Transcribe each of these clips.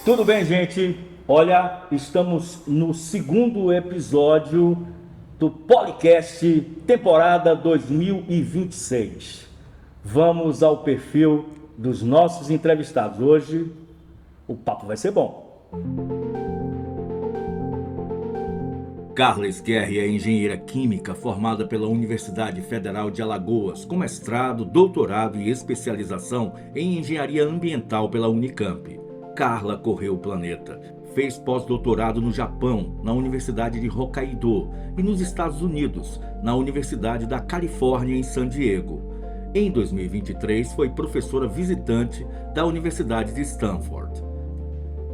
Tudo bem, gente? Olha, estamos no segundo episódio do podcast temporada 2026. Vamos ao perfil dos nossos entrevistados. Hoje o papo vai ser bom. Carla Sguerri é engenheira química formada pela Universidade Federal de Alagoas, com mestrado, doutorado e especialização em engenharia ambiental pela Unicamp. Carla correu o planeta. Fez pós-doutorado no Japão, na Universidade de Hokkaido, e nos Estados Unidos, na Universidade da Califórnia, em San Diego. Em 2023, foi professora visitante da Universidade de Stanford.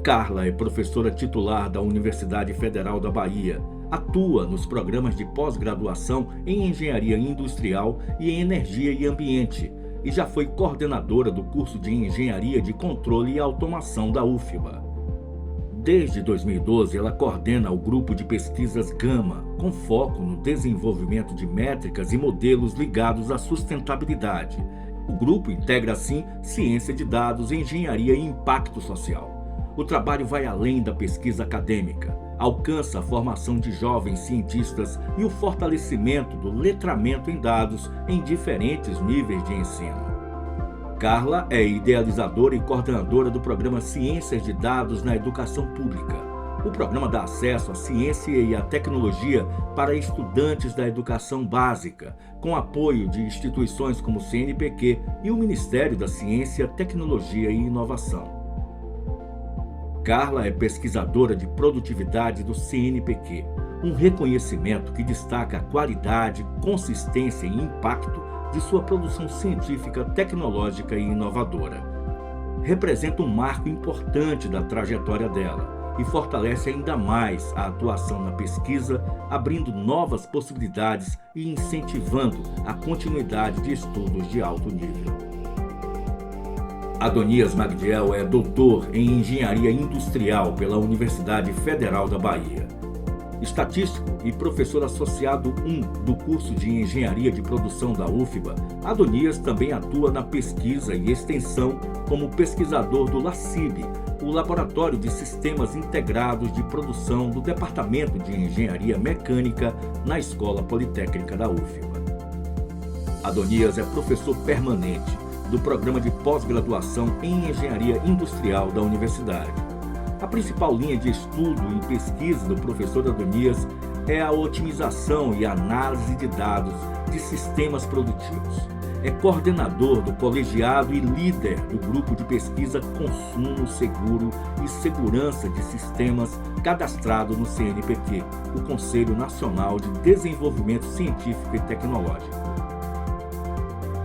Carla é professora titular da Universidade Federal da Bahia. Atua nos programas de pós-graduação em Engenharia Industrial e em Energia e Ambiente, e já foi coordenadora do curso de Engenharia de Controle e Automação da UFBA. Desde 2012, ela coordena o grupo de pesquisas Gama, com foco no desenvolvimento de métricas e modelos ligados à sustentabilidade. O grupo integra, assim, ciência de dados, engenharia e impacto social. O trabalho vai além da pesquisa acadêmica, alcança a formação de jovens cientistas e o fortalecimento do letramento em dados em diferentes níveis de ensino. Carla é idealizadora e coordenadora do programa Ciências de Dados na Educação Pública. O programa dá acesso à ciência e à tecnologia para estudantes da educação básica, com apoio de instituições como o CNPq e o Ministério da Ciência, Tecnologia e Inovação. Carla é pesquisadora de produtividade do CNPq, um reconhecimento que destaca a qualidade, consistência e impacto de sua produção científica, tecnológica e inovadora. Representa um marco importante da trajetória dela e fortalece ainda mais a atuação na pesquisa, abrindo novas possibilidades e incentivando a continuidade de estudos de alto nível. Adonias Magdiel é doutor em Engenharia Industrial pela Universidade Federal da Bahia. Estatístico e professor associado 1 do curso de Engenharia de Produção da UFBA, Adonias também atua na pesquisa e extensão como pesquisador do LACIB, o Laboratório de Sistemas Integrados de Produção do Departamento de Engenharia Mecânica na Escola Politécnica da UFBA. Adonias é professor permanente do Programa de Pós-Graduação em Engenharia Industrial da Universidade. A principal linha de estudo e pesquisa do professor Adonias é a otimização e análise de dados de sistemas produtivos. É coordenador do colegiado e líder do grupo de pesquisa Consumo Seguro e Segurança de Sistemas cadastrado no CNPq, o Conselho Nacional de Desenvolvimento Científico e Tecnológico.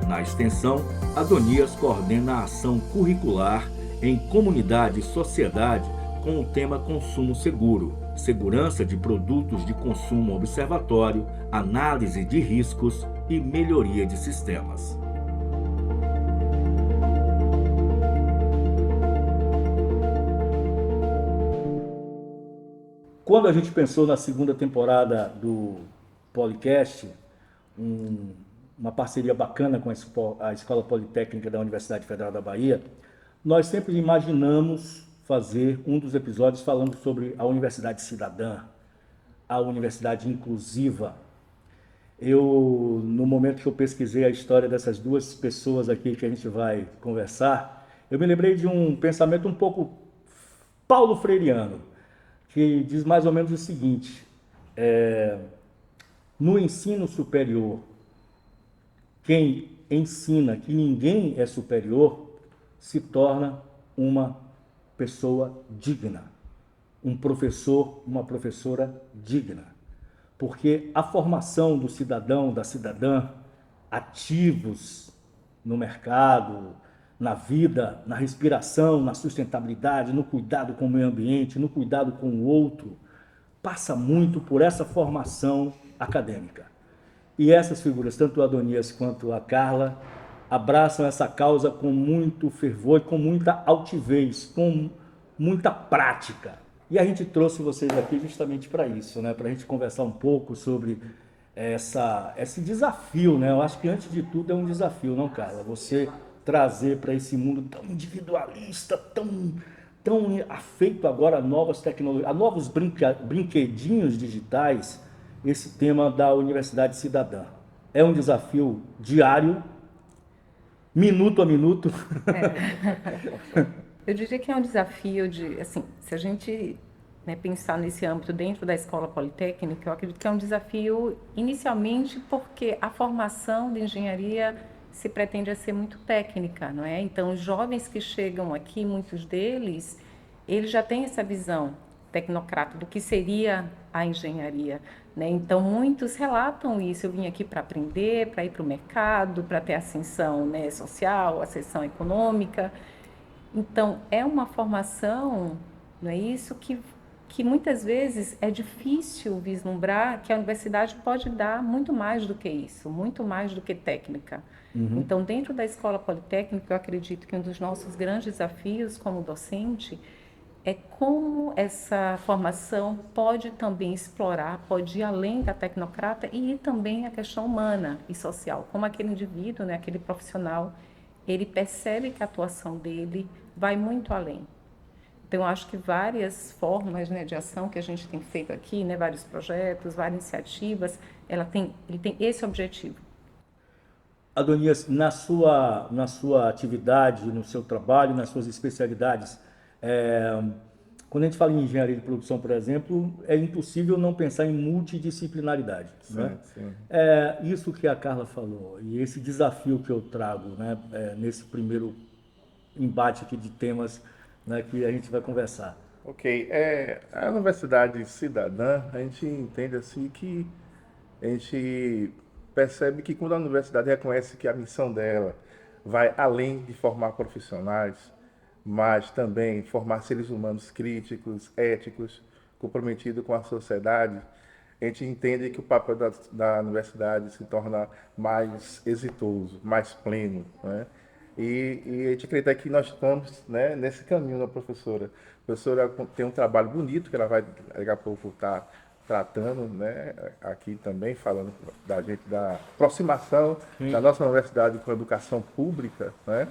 Na extensão, Adonias coordena a ação curricular em comunidade e sociedade com o tema Consumo Seguro, segurança de produtos de consumo observatório, análise de riscos e melhoria de sistemas. Quando a gente pensou na segunda temporada do podcast, uma parceria bacana com a Escola Politécnica da Universidade Federal da Bahia, nós sempre imaginamos fazer um dos episódios falando sobre a Universidade Cidadã, a Universidade Inclusiva. No momento que eu pesquisei a história dessas duas pessoas aqui que a gente vai conversar, eu me lembrei de um pensamento um pouco paulo freireano, que diz mais ou menos o seguinte: no ensino superior, quem ensina que ninguém é superior se torna uma pessoa digna, um professor, uma professora digna. Porque a formação do cidadão, da cidadã, ativos no mercado, na vida, na respiração, na sustentabilidade, no cuidado com o meio ambiente, no cuidado com o outro, passa muito por essa formação acadêmica. E essas figuras, tanto o Adonias quanto a Carla, abraçam essa causa com muito fervor e com muita altivez, com muita prática. E a gente trouxe vocês aqui justamente para isso, né? Para a gente conversar um pouco sobre esse desafio, né? Eu acho que antes de tudo é um desafio, não, Carla? Você trazer para esse mundo tão individualista, tão tão afeito agora a novas tecnologias, a novos brinquedinhos digitais, esse tema da Universidade Cidadã. É um desafio diário, minuto a minuto. Eu diria que é um desafio de, assim, se a gente, né, pensar nesse âmbito dentro da escola politécnica, eu acredito que é um desafio inicialmente porque a formação de engenharia se pretende a ser muito técnica, não é? Então, os jovens que chegam aqui, muitos deles, eles já têm essa visão tecnocrata do que seria a engenharia, né? Então, muitos relatam isso. Eu vim aqui para aprender, para ir para o mercado, para ter ascensão, né, social, ascensão econômica. Então, é uma formação, não é isso, que muitas vezes é difícil vislumbrar que a universidade pode dar muito mais do que isso, muito mais do que técnica. Então, dentro da escola politécnica, eu acredito que um dos nossos grandes desafios como docente é como essa formação pode também explorar, pode ir além da tecnocrata e ir também a questão humana e social, como aquele indivíduo, né, aquele profissional, ele percebe que a atuação dele vai muito além. Então, eu acho que várias formas, né, de ação que a gente tem feito aqui, né, vários projetos, várias iniciativas, ele tem esse objetivo. Adonias, na sua atividade, no seu trabalho, nas suas especialidades, é, quando a gente fala em engenharia de produção, por exemplo, é impossível não pensar em multidisciplinaridade, né? Sim, sim. É isso que a Carla falou e esse desafio que eu trago, né, nesse primeiro embate aqui de temas, né, que a gente vai conversar. Ok, a Universidade Cidadã, a gente entende assim que a gente percebe que quando a universidade reconhece que a missão dela vai além de formar profissionais, mas também formar seres humanos críticos, éticos, comprometidos com a sociedade, a gente entende que o papel da universidade se torna mais exitoso, mais pleno, né? E a gente acredita que nós estamos, né, nesse caminho da professora. A professora tem um trabalho bonito que ela vai daqui a pouco estar tratando, né, aqui também, falando da gente, da aproximação da nossa universidade com a educação pública, né?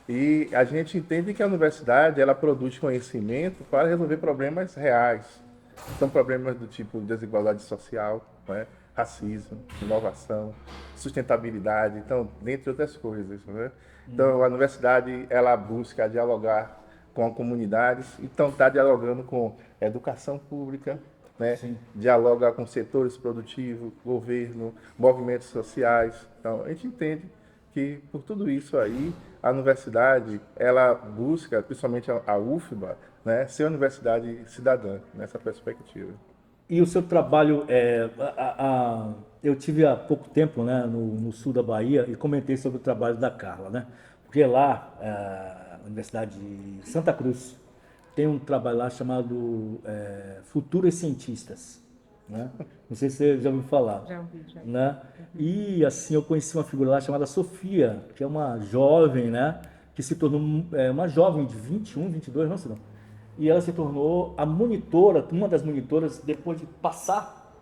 E a gente entende que a universidade ela produz conhecimento para resolver problemas reais. São problemas do tipo desigualdade social, né? Racismo, inovação, sustentabilidade, então, dentre outras coisas, né? Então, a universidade ela busca dialogar com a comunidade, então está dialogando com a educação pública, né? Dialoga com setores produtivos, governo, movimentos sociais. Então, a gente entende que por tudo isso aí, a universidade, ela busca, principalmente a UFBA, né, ser uma universidade cidadã, nessa perspectiva. E o seu trabalho, eu tive há pouco tempo, né, no sul da Bahia e comentei sobre o trabalho da Carla, né? Porque lá, a Universidade de Santa Cruz, tem um trabalho lá chamado Futuros Cientistas, né? Não sei se você já ouviu falar, Já ouvi, já. né? E assim eu conheci uma figura lá chamada Sofia, que é uma jovem, né? Que se tornou uma jovem de 21, 22, não sei não. E ela se tornou a monitora, uma das monitoras, depois de passar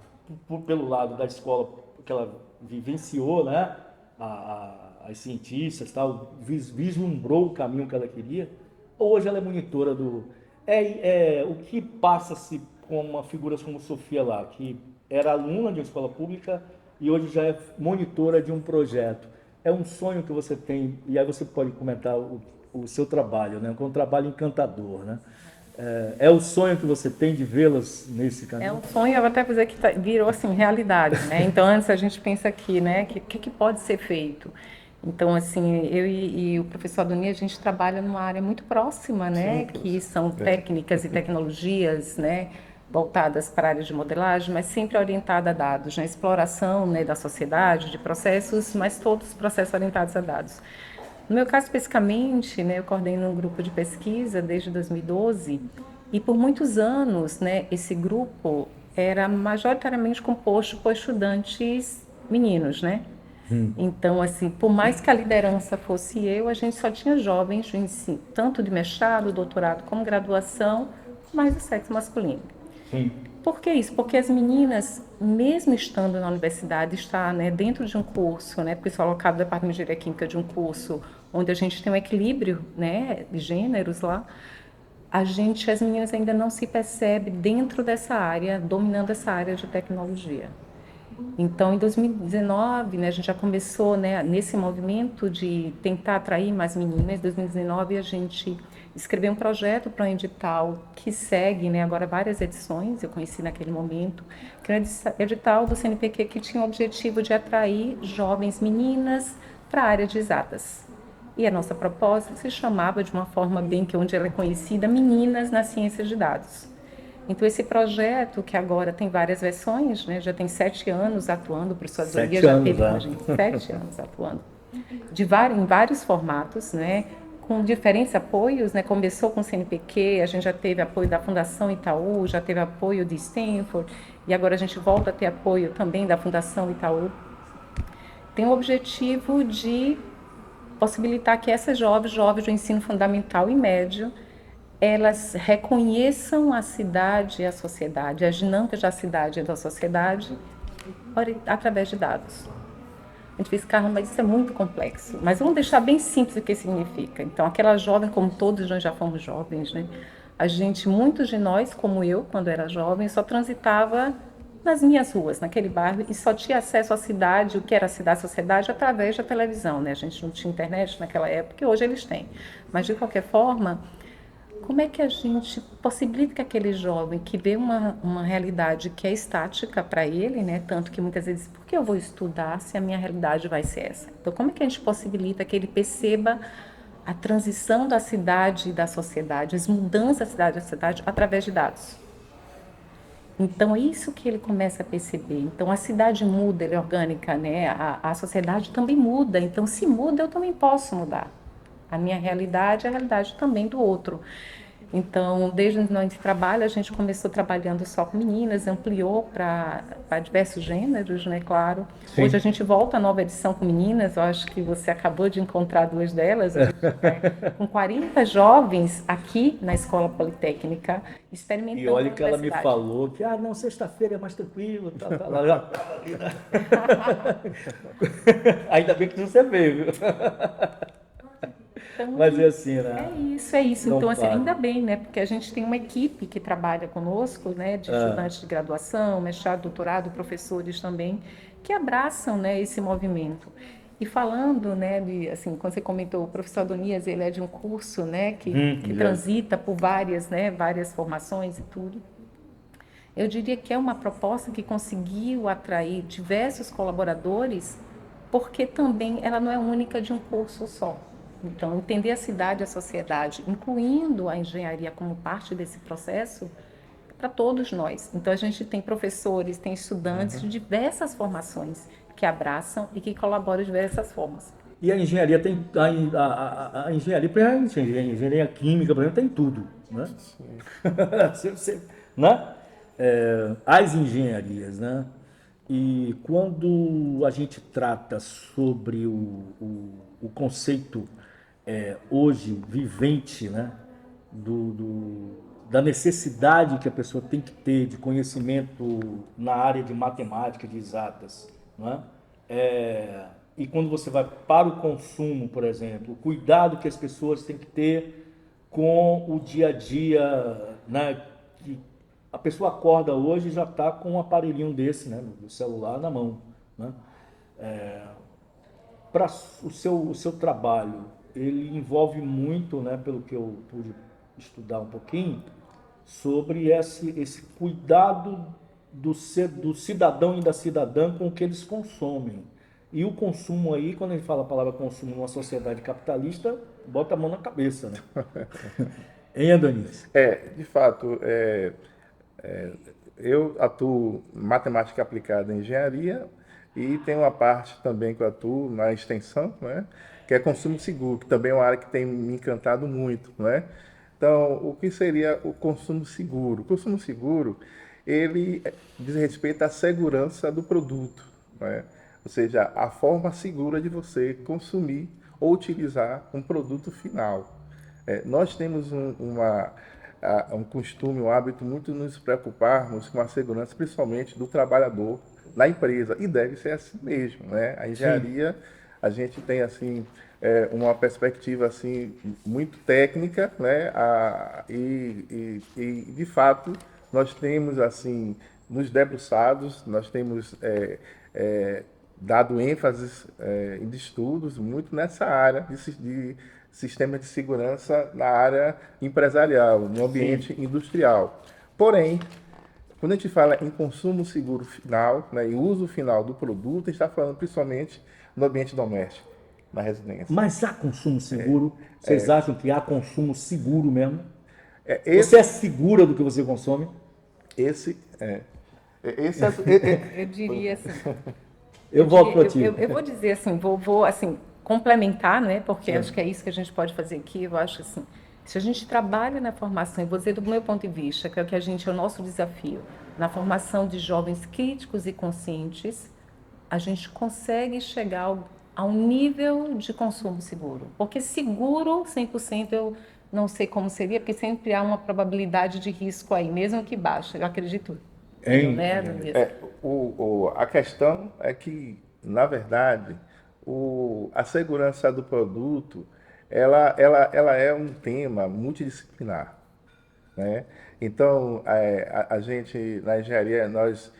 pelo lado da escola que ela vivenciou, né? As cientistas, tal, vislumbrou o caminho que ela queria. Hoje ela é monitora do. O que passa-se com uma figura como Sofia lá, que era aluna de uma escola pública e hoje já é monitora de um projeto. É um sonho que você tem, e aí você pode comentar o seu trabalho, né? Que é um trabalho encantador, né? É o sonho que você tem de vê-las nesse É caminho? um sonho, eu vou até dizer que virou assim realidade, né? Então antes a gente pensa aqui, né? Que pode ser feito? Então assim, eu e o professor Adoni, a gente trabalha numa área muito próxima, né? Que são técnicas e tecnologias, né? Voltadas para a área de modelagem, mas sempre orientada a dados, na exploração, né, da sociedade, de processos, mas todos os processos orientados a dados. No meu caso, especificamente, né, eu coordeno um grupo de pesquisa desde 2012 e por muitos anos, né, esse grupo era majoritariamente composto por estudantes meninos, né? Então, assim, por mais que a liderança fosse eu, a gente só tinha jovens de ensino, tanto de mestrado, doutorado como graduação, mas do sexo masculino. Sim. Por que isso? Porque as meninas, mesmo estando na universidade, estar, né, dentro de um curso, né, porque sou alocado no Departamento de Engenharia Química de um curso onde a gente tem um equilíbrio, né, de gêneros lá, as meninas ainda não se percebem dentro dessa área, dominando essa área de tecnologia. Então, em 2019, né, a gente já começou, né, nesse movimento de tentar atrair mais meninas. Em 2019, a gente escreveu um projeto para um edital que segue, né, agora várias edições, eu conheci naquele momento, que era o edital do CNPq que tinha o objetivo de atrair jovens meninas para a área de exatas. E a nossa proposta se chamava, de uma forma bem que onde ela é conhecida, Meninas na Ciência de Dados. Então, esse projeto, que agora tem várias versões, né, já tem 7 anos atuando, o professor Adonia já teve com a gente 7 anos atuando, em vários formatos, né, com diferentes apoios, né, começou com o CNPq, a gente já teve apoio da Fundação Itaú, já teve apoio de Stanford, e agora a gente volta a ter apoio também da Fundação Itaú. Tem o objetivo de possibilitar que essas jovens do ensino fundamental e médio, elas reconheçam a cidade e a sociedade, as dinâmicas da cidade e da sociedade, através de dados. A gente diz, caramba, isso é muito complexo, mas vamos deixar bem simples o que significa. Então, aquela jovem, como todos nós já fomos jovens, né? Muitos de nós, como eu, quando era jovem, só transitava nas minhas ruas, naquele bairro, e só tinha acesso à cidade, o que era a cidade, a sociedade, através da televisão, né? A gente não tinha internet naquela época, e hoje eles têm. Mas, de qualquer forma, como é que a gente possibilita que aquele jovem que vê uma realidade que é estática para ele, né? Tanto que muitas vezes, por que eu vou estudar se a minha realidade vai ser essa? Então, como é que a gente possibilita que ele perceba a transição da cidade e da sociedade, as mudanças da cidade e da sociedade através de dados? Então, é isso que ele começa a perceber. Então, a cidade muda, ela é orgânica, né? A sociedade também muda. Então, se muda, eu também posso mudar. A minha realidade é a realidade também do outro. Então, desde o nosso trabalho, a gente começou trabalhando só com meninas, ampliou para diversos gêneros, né, claro. Sim. Hoje a gente volta à nova edição com meninas, eu acho que você acabou de encontrar 2 delas. A gente está com 40 jovens aqui na Escola Politécnica, experimentando. E olha que ela me falou que, não, sexta-feira é mais tranquilo. Tá, ela já estava ali, né? Ainda bem que você veio, viu? Então, mas é assim, né? É isso. Não então, assim, para. ainda bem, né? Porque a gente tem uma equipe que trabalha conosco, né? De estudantes de graduação, mestrado, doutorado, professores também, que abraçam, né, esse movimento. E falando, né, assim, quando você comentou, o professor Adonias, ele é de um curso, né, que transita por várias formações e tudo. Eu diria que é uma proposta que conseguiu atrair diversos colaboradores, porque também ela não é única de um curso só. Então, entender a cidade e a sociedade, incluindo a engenharia como parte desse processo, para todos nós. Então, a gente tem professores, tem estudantes de diversas formações que abraçam e que colaboram de diversas formas. E a engenharia tem a engenharia, a engenharia química, por exemplo, tem tudo, né? Né? As engenharias, né? E quando a gente trata sobre o conceito hoje vivente, né, da necessidade que a pessoa tem que ter de conhecimento na área de matemática, de exatas, não é? E quando você vai para o consumo, por exemplo, o cuidado que as pessoas têm que ter com o dia a dia, né? Que a pessoa acorda hoje e já está com um aparelhinho desse, né, do celular na mão, né? Para o seu trabalho, ele envolve muito, né, pelo que eu pude estudar um pouquinho, sobre esse cuidado do cidadão e da cidadã com o que eles consomem. E o consumo aí, quando a gente fala a palavra consumo numa sociedade capitalista, bota a mão na cabeça, né? Hein, Adonias? De fato, eu atuo em matemática aplicada em engenharia e tem uma parte também que eu atuo na extensão, né, que é consumo seguro, que também é uma área que tem me encantado muito, né? Então, o que seria o consumo seguro? O consumo seguro, ele diz respeito à segurança do produto, né? Ou seja, a forma segura de você consumir ou utilizar um produto final. Nós temos um costume, um hábito muito nos preocuparmos com a segurança, principalmente do trabalhador na empresa, e deve ser assim mesmo, né? A engenharia, a gente tem assim uma perspectiva assim muito técnica, né? E de fato nós temos assim nos debruçados, nós temos dado ênfase em estudos muito nessa área de sistema de segurança na área empresarial, no ambiente industrial. Porém, quando a gente fala em consumo seguro final, né, e uso final do produto, a gente está falando principalmente no ambiente doméstico, na residência. Mas há consumo seguro? Vocês acham que há consumo seguro mesmo? Esse, Você é segura do que você consome? esse Eu diria assim, Eu volto para ti. eu vou dizer assim, vou assim, complementar, né? Porque acho que é isso que a gente pode fazer aqui. Eu acho assim, se a gente trabalha na formação, e vou dizer do meu ponto de vista, que é o que é o nosso desafio, na formação de jovens críticos e conscientes, a gente consegue chegar a um nível de consumo seguro. Porque seguro, 100%, eu não sei como seria, porque sempre há uma probabilidade de risco aí, mesmo que baixa, eu acredito. Eu, né? A questão é que, na verdade, a segurança do produto, ela é um tema multidisciplinar, né? Então, a gente, na engenharia, nós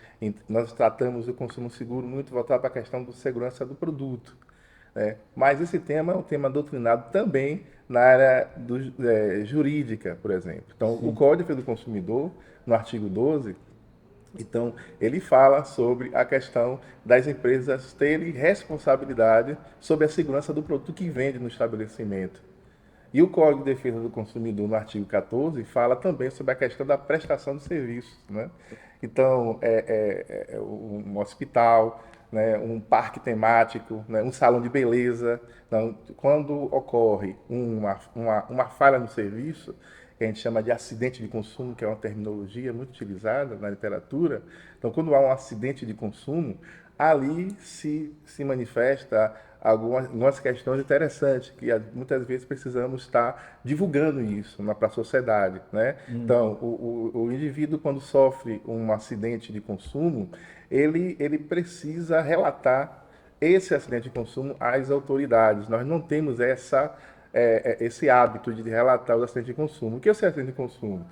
tratamos o consumo seguro muito voltado para a questão da segurança do produto, né? Mas esse tema é um tema doutrinado também na área jurídica, por exemplo. Então, o Código de Defesa do Consumidor, no artigo 12, então, ele fala sobre a questão das empresas terem responsabilidade sobre a segurança do produto que vende no estabelecimento. E o Código de Defesa do Consumidor, no artigo 14, fala também sobre a questão da prestação de serviços, né? Então, um hospital, né, um parque temático, né, um salão de beleza. Então, quando ocorre uma falha no serviço, que a gente chama de acidente de consumo, que é uma terminologia muito utilizada na literatura. Então, quando há um acidente de consumo, ali se manifesta algumas questões interessantes, que muitas vezes precisamos estar divulgando isso para a sociedade, né? Então, o indivíduo, quando sofre um acidente de consumo, ele precisa relatar esse acidente de consumo às autoridades. Nós não temos esse hábito de relatar os acidentes de consumo. O que é o acidente de consumo?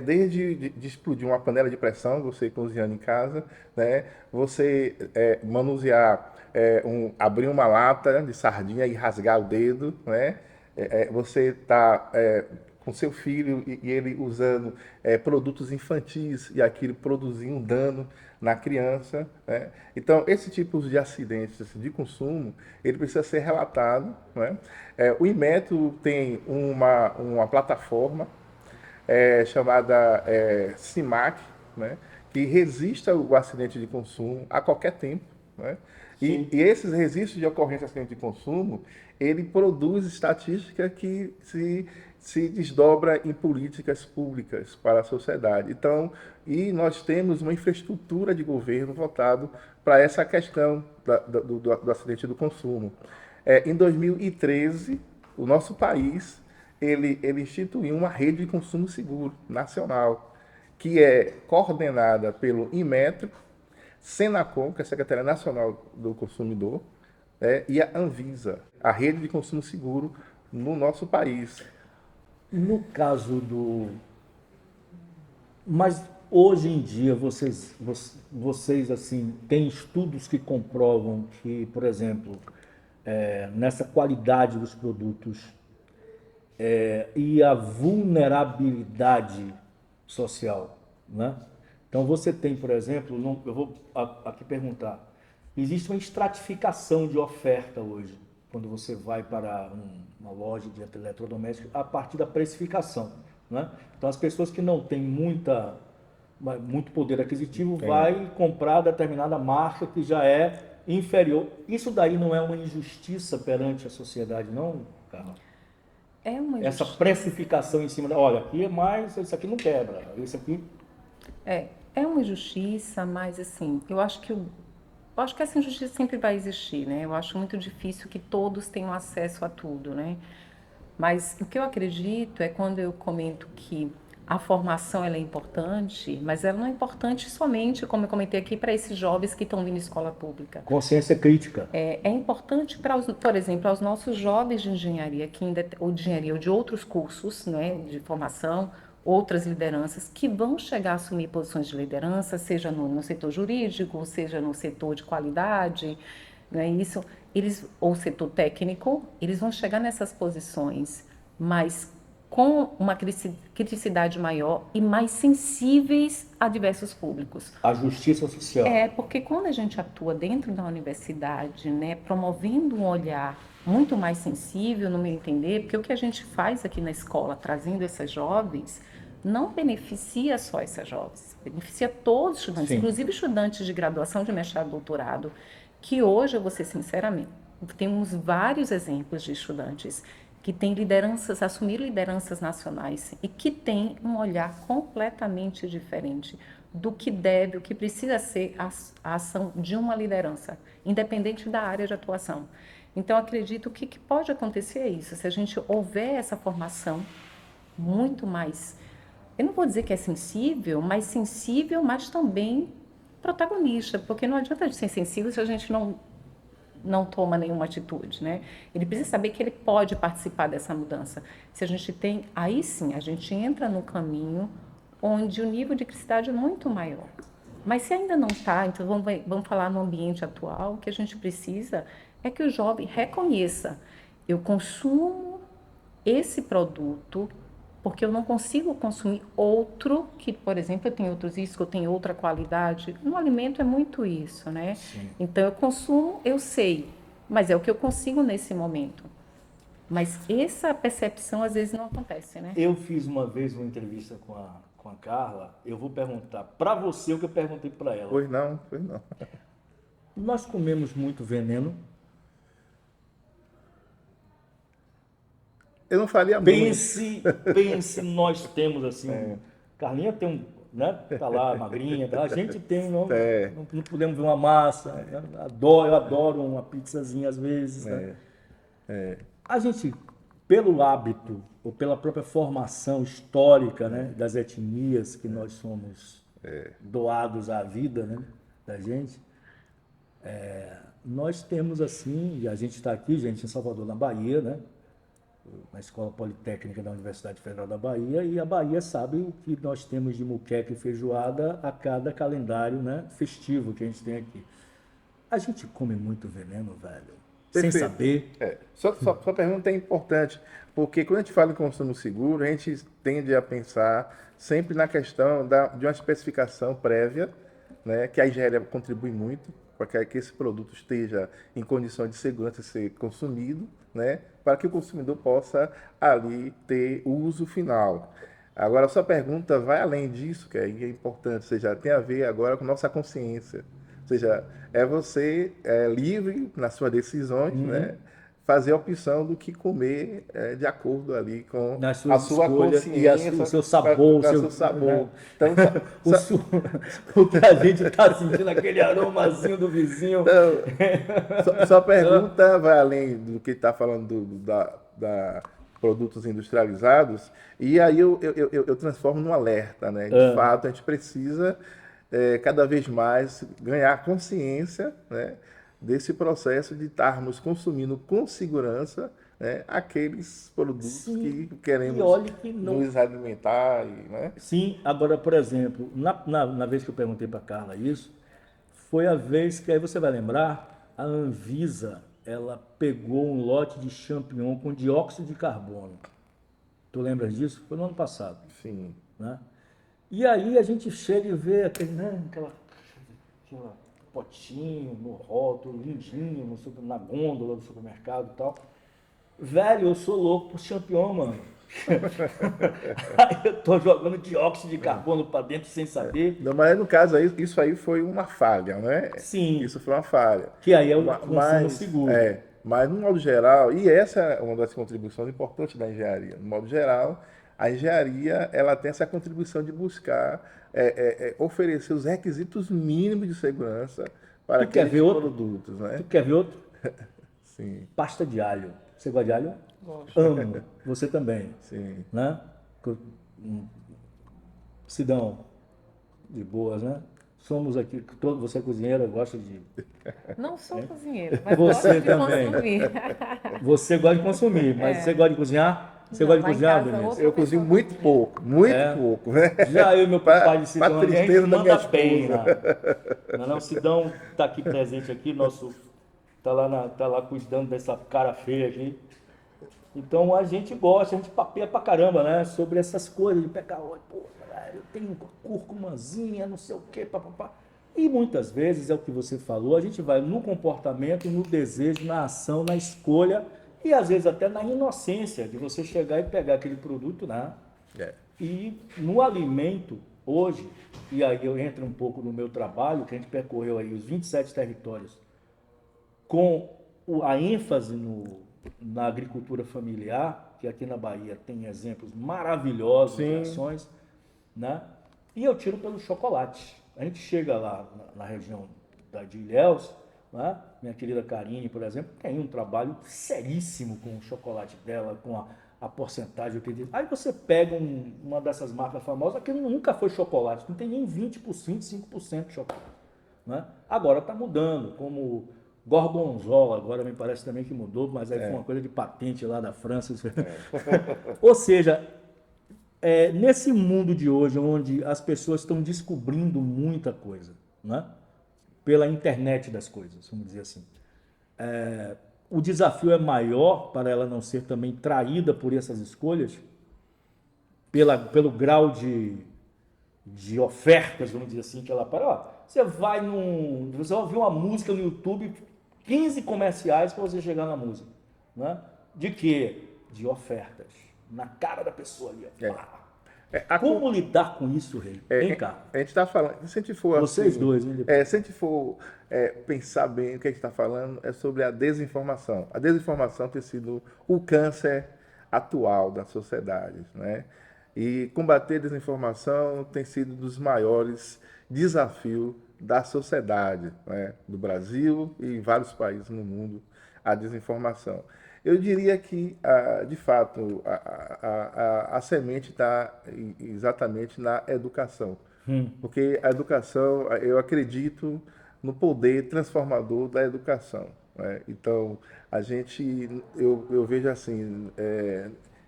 Desde de explodir uma panela de pressão, você cozinhando em casa, né? Você manusear, abrir uma lata de sardinha e rasgar o dedo, né? Você está com seu filho e ele usando produtos infantis e aquilo produzir um dano na criança, né? Então, esse tipo de acidentes de consumo, ele precisa ser relatado, né? O Inmetro tem uma plataforma chamada CIMAC, né? Que resiste ao acidente de consumo a qualquer tempo, né? E esses registros de ocorrência de acidente de consumo, ele produz estatística que se desdobra em políticas públicas para a sociedade. Então, e nós temos uma infraestrutura de governo voltado para essa questão do acidente do consumo. Em 2013, o nosso país ele instituiu uma rede de consumo seguro nacional, que é coordenada pelo Inmetro, Senacom, que é a Secretaria Nacional do Consumidor, e a Anvisa, a rede de consumo seguro no nosso país. No caso Mas hoje em dia vocês assim têm estudos que comprovam que, por exemplo, nessa qualidade dos produtos e a vulnerabilidade social, né? Então você tem, por exemplo, eu vou aqui perguntar, existe uma estratificação de oferta hoje, quando você vai para uma loja de eletrodomésticos, a partir da precificação, né? Então as pessoas que não têm muito poder aquisitivo vai comprar determinada marca que já é inferior. Isso daí não é uma injustiça perante a sociedade, não, Carla? É uma Essa injustiça. precificação em cima olha, aqui é mais, isso aqui não quebra, isso aqui... É uma injustiça, mas assim, eu acho que essa injustiça sempre vai existir, né? Eu acho muito difícil que todos tenham acesso a tudo, né? Mas o que eu acredito é quando eu comento que a formação ela é importante, mas ela não é importante somente, como eu comentei aqui, para esses jovens que estão vindo à escola pública. Consciência crítica. É importante para, por exemplo, aos nossos jovens de engenharia, ou de engenharia ou de outros cursos, né, de formação, outras lideranças, que vão chegar a assumir posições de liderança, seja no setor jurídico, seja no setor de qualidade, né, ou setor técnico, eles vão chegar nessas posições, mas com uma criticidade maior e mais sensíveis a diversos públicos. A justiça social. Porque quando a gente atua dentro da universidade, né, promovendo um olhar muito mais sensível, no meu entender, porque o que a gente faz aqui na escola, trazendo essas jovens, não beneficia só essas jovens, beneficia todos os estudantes, Sim. Inclusive estudantes de graduação, de mestrado, doutorado, que hoje, eu vou ser sinceramente, temos vários exemplos de estudantes que têm assumiram lideranças nacionais e que têm um olhar completamente diferente do que o que precisa ser a ação de uma liderança, independente da área de atuação. Então, acredito que o que pode acontecer é isso, se a gente houver essa formação muito mais, eu não vou dizer que é sensível, mas também protagonista, porque não adianta ser sensível se a gente não toma nenhuma atitude, né? Ele precisa saber que ele pode participar dessa mudança. Se a gente tem, aí sim, a gente entra no caminho onde o nível de criticidade é muito maior. Mas se ainda não está, então vamos falar no ambiente atual, o que a gente precisa é que o jovem reconheça, eu consumo esse produto porque eu não consigo consumir outro que, por exemplo, eu tenho outros riscos, eu tenho outra qualidade. No alimento é muito isso, né? Sim. Então, eu consumo, eu sei, mas é o que eu consigo nesse momento. Mas essa percepção, às vezes, não acontece, né? Eu fiz uma vez uma entrevista com a Carla, eu vou perguntar para você o que eu perguntei para ela. Pois não. Nós comemos muito veneno. Eu não faria Pense, nós temos assim, Carlinha tem um, né, tá lá, magrinha, tá? A gente tem, não podemos ver uma massa, né? Eu adoro uma pizzazinha às vezes, né? A gente, pelo hábito, ou pela própria formação histórica, né, das etnias que nós somos doados à vida, né, da gente, nós temos assim, e a gente está aqui, gente, em Salvador, na Bahia, né, na Escola Politécnica da Universidade Federal da Bahia, e a Bahia sabe o que nós temos de muqueca e feijoada a cada calendário, né, festivo que a gente tem aqui. A gente come muito veneno, velho, sem Perfeito. saber. Sua pergunta é importante, porque quando a gente fala em consumo seguro, a gente tende a pensar sempre na questão de uma especificação prévia, né, que a engenharia contribui muito para que esse produto esteja em condições de segurança de ser consumido, né, para que o consumidor possa ali ter o uso final. Agora, a sua pergunta vai além disso, que é importante, ou seja, tem a ver agora com nossa consciência. Ou seja, você livre nas suas decisões, né, fazer a opção do que comer de acordo ali com a sua consciência, e o seu sabor. O seu sabor. Né? Então, o que a gente está sentindo, aquele aromazinho do vizinho. Então, sua pergunta vai além do que está falando da produtos industrializados, e aí eu transformo num alerta, né? De fato, a gente precisa cada vez mais ganhar consciência, né, desse processo de estarmos consumindo com segurança, né, aqueles produtos que queremos nos alimentar. Né? Sim, agora, por exemplo, na vez que eu perguntei para a Carla isso, foi a vez que, aí você vai lembrar, a Anvisa, ela pegou um lote de champignon com dióxido de carbono. Tu lembras disso? Foi no ano passado. Sim. Né? E aí a gente chega e vê aquela potinho no rótulo, lindinho, na gôndola do supermercado e tal. Velho, eu sou louco por champignon, mano. Aí eu tô jogando dióxido de carbono para dentro sem saber. Não, mas no caso aí, isso aí foi uma falha, né? Sim. Isso foi uma falha. Que aí é o consumo seguro. Mas no modo geral, e essa é uma das contribuições importantes da engenharia, no modo geral, a engenharia ela tem essa contribuição de buscar oferecer os requisitos mínimos de segurança para aqueles produtos. Né? Tu quer ver outro? Sim. Pasta de alho. Você gosta de alho? Gosto. Amo. Você também. Sim. Né? Sidão, de boas, né? Somos aqui, você é cozinheira, gosta de... Não sou cozinheira, mas Você gosto de também. consumir. Você gosta de consumir, mas você gosta de cozinhar? Você Não, gosta de lá em cozinhar, casa, Denise? outra Eu cozinho pessoa muito cozinha. pouco, né? Já eu e meu pai de Sidão, a gente tristeza da minha manda bem, esposa. né? Não, o Sidão está aqui presente aqui, tá lá cuidando dessa cara feia aqui. Então a gente gosta, a gente papeia pra caramba, né? Sobre essas coisas de pegar, olha, pô, eu tenho curcumazinha, não sei o quê, papapá. E muitas vezes é o que você falou, a gente vai no comportamento, no desejo, na ação, na escolha e às vezes até na inocência de você chegar e pegar aquele produto, né? É. E no alimento, hoje, e aí eu entro um pouco no meu trabalho, que a gente percorreu aí os 27 territórios, com a ênfase na agricultura familiar, que aqui na Bahia tem exemplos maravilhosos de Sim. ações, né? E eu tiro pelo chocolate. A gente chega lá na região de Ilhéus, né? Minha querida Karine, por exemplo, tem um trabalho seríssimo com o chocolate dela, com a porcentagem que diz. Aí você pega uma dessas marcas famosas que nunca foi chocolate, não tem nem 20%, 5% de chocolate, né? Agora está mudando, como Gorgonzola, agora me parece também que mudou, mas aí foi uma coisa de patente lá da França. Ou seja, nesse mundo de hoje, onde as pessoas estão descobrindo muita coisa, né? Pela internet das coisas, vamos dizer assim, o desafio é maior para ela não ser também traída por essas escolhas, pelo grau de ofertas, vamos dizer assim, que ela para. Ó, você vai você vai ouvir uma música no YouTube, 15 comerciais para você chegar na música, né? De quê? De ofertas. Na cara da pessoa ali. Como lidar com isso, Rei? Vem cá. A gente está falando, se a gente for Vocês assim, dois, né? se a gente for pensar bem o que a gente está falando, é sobre a desinformação. A desinformação tem sido o câncer atual da sociedade, né? E combater a desinformação tem sido um dos maiores desafios da sociedade, né? Do Brasil e em vários países no mundo, a desinformação. Eu diria que, de fato, a semente está exatamente na educação. Porque a educação, eu acredito no poder transformador da educação, né? Então, eu vejo assim,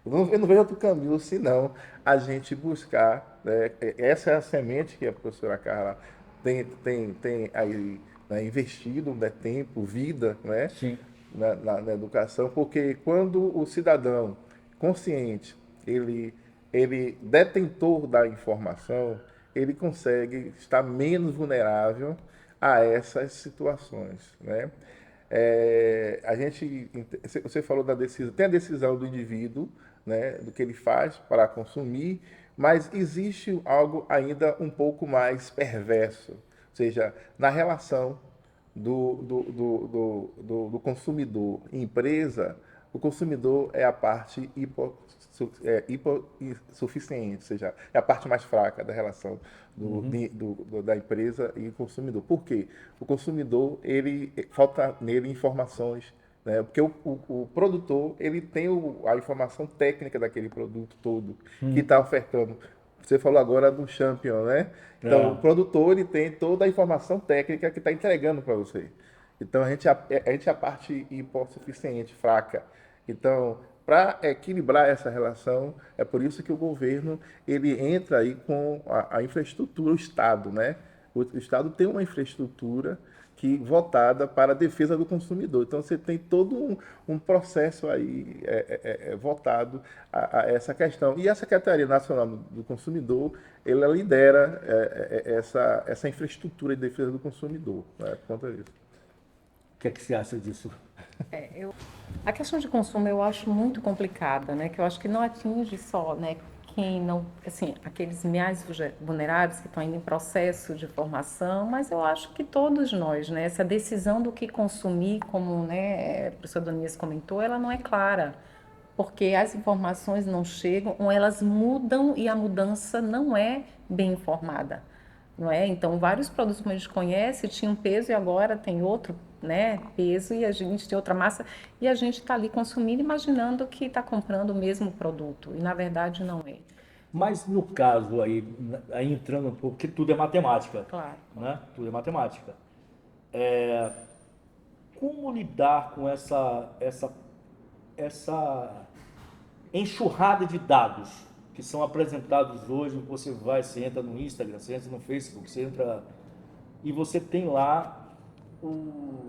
eu não vejo outro caminho senão a gente buscar, né? Essa é a semente que a professora Carla tem aí, né, investido, né, tempo, vida, né? Sim. Na educação, porque quando o cidadão consciente, ele detentor da informação, ele consegue estar menos vulnerável a essas situações, né? Você falou da decisão, tem a decisão do indivíduo, né, do que ele faz para consumir, mas existe algo ainda um pouco mais perverso, ou seja, na relação do consumidor e empresa. O consumidor é a parte hipossuficiente, ou seja, é a parte mais fraca da relação da empresa e consumidor. Por quê? O consumidor, falta nele informações, né? Porque o produtor, ele tem a informação técnica daquele produto todo que está ofertando. Você falou agora do Champion, né? Então, o produtor, ele tem toda a informação técnica que está entregando para você. Então, a gente é a parte hipossuficiente, fraca. Então, para equilibrar essa relação, é por isso que o governo, ele entra aí com a infraestrutura, o Estado, né? O Estado tem uma infraestrutura voltada para a defesa do consumidor. Então, você tem todo um processo aí voltado a essa questão. E a Secretaria Nacional do Consumidor, ela lidera essa infraestrutura de defesa do consumidor, né, por conta disso. O que é que você acha disso? A questão de consumo eu acho muito complicada, né? Que eu acho que não atinge só, né, quem não, assim, aqueles mais vulneráveis que estão ainda em processo de formação, mas eu acho que todos nós, né, essa decisão do que consumir, como, né, a professora Donias comentou, ela não é clara, porque as informações não chegam, ou elas mudam e a mudança não é bem informada, não é? Então, vários produtos que a gente conhece tinham peso e agora tem outro, né, peso, e a gente tem outra massa, e a gente está ali consumindo, imaginando que está comprando o mesmo produto, e na verdade não é. Mas no caso aí entrando um pouco, porque tudo é matemática, Claro. né? Tudo é matemática. Como lidar com essa enxurrada de dados que são apresentados hoje? Você entra no Instagram, você entra no Facebook, você entra e você tem lá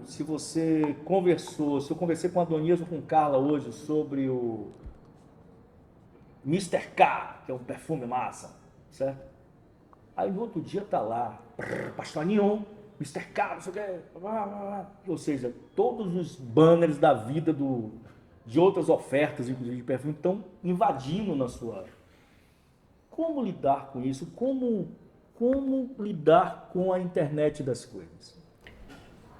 se eu conversei com a Adonias ou com Carla hoje sobre o Mr. K, que é um perfume massa, certo? Aí no outro dia tá lá, Pastor Neon, Mr. K, não sei o que, ou seja, todos os banners da vida de outras ofertas, inclusive de perfume, estão invadindo na sua. Como lidar com isso? Como lidar com a internet das coisas?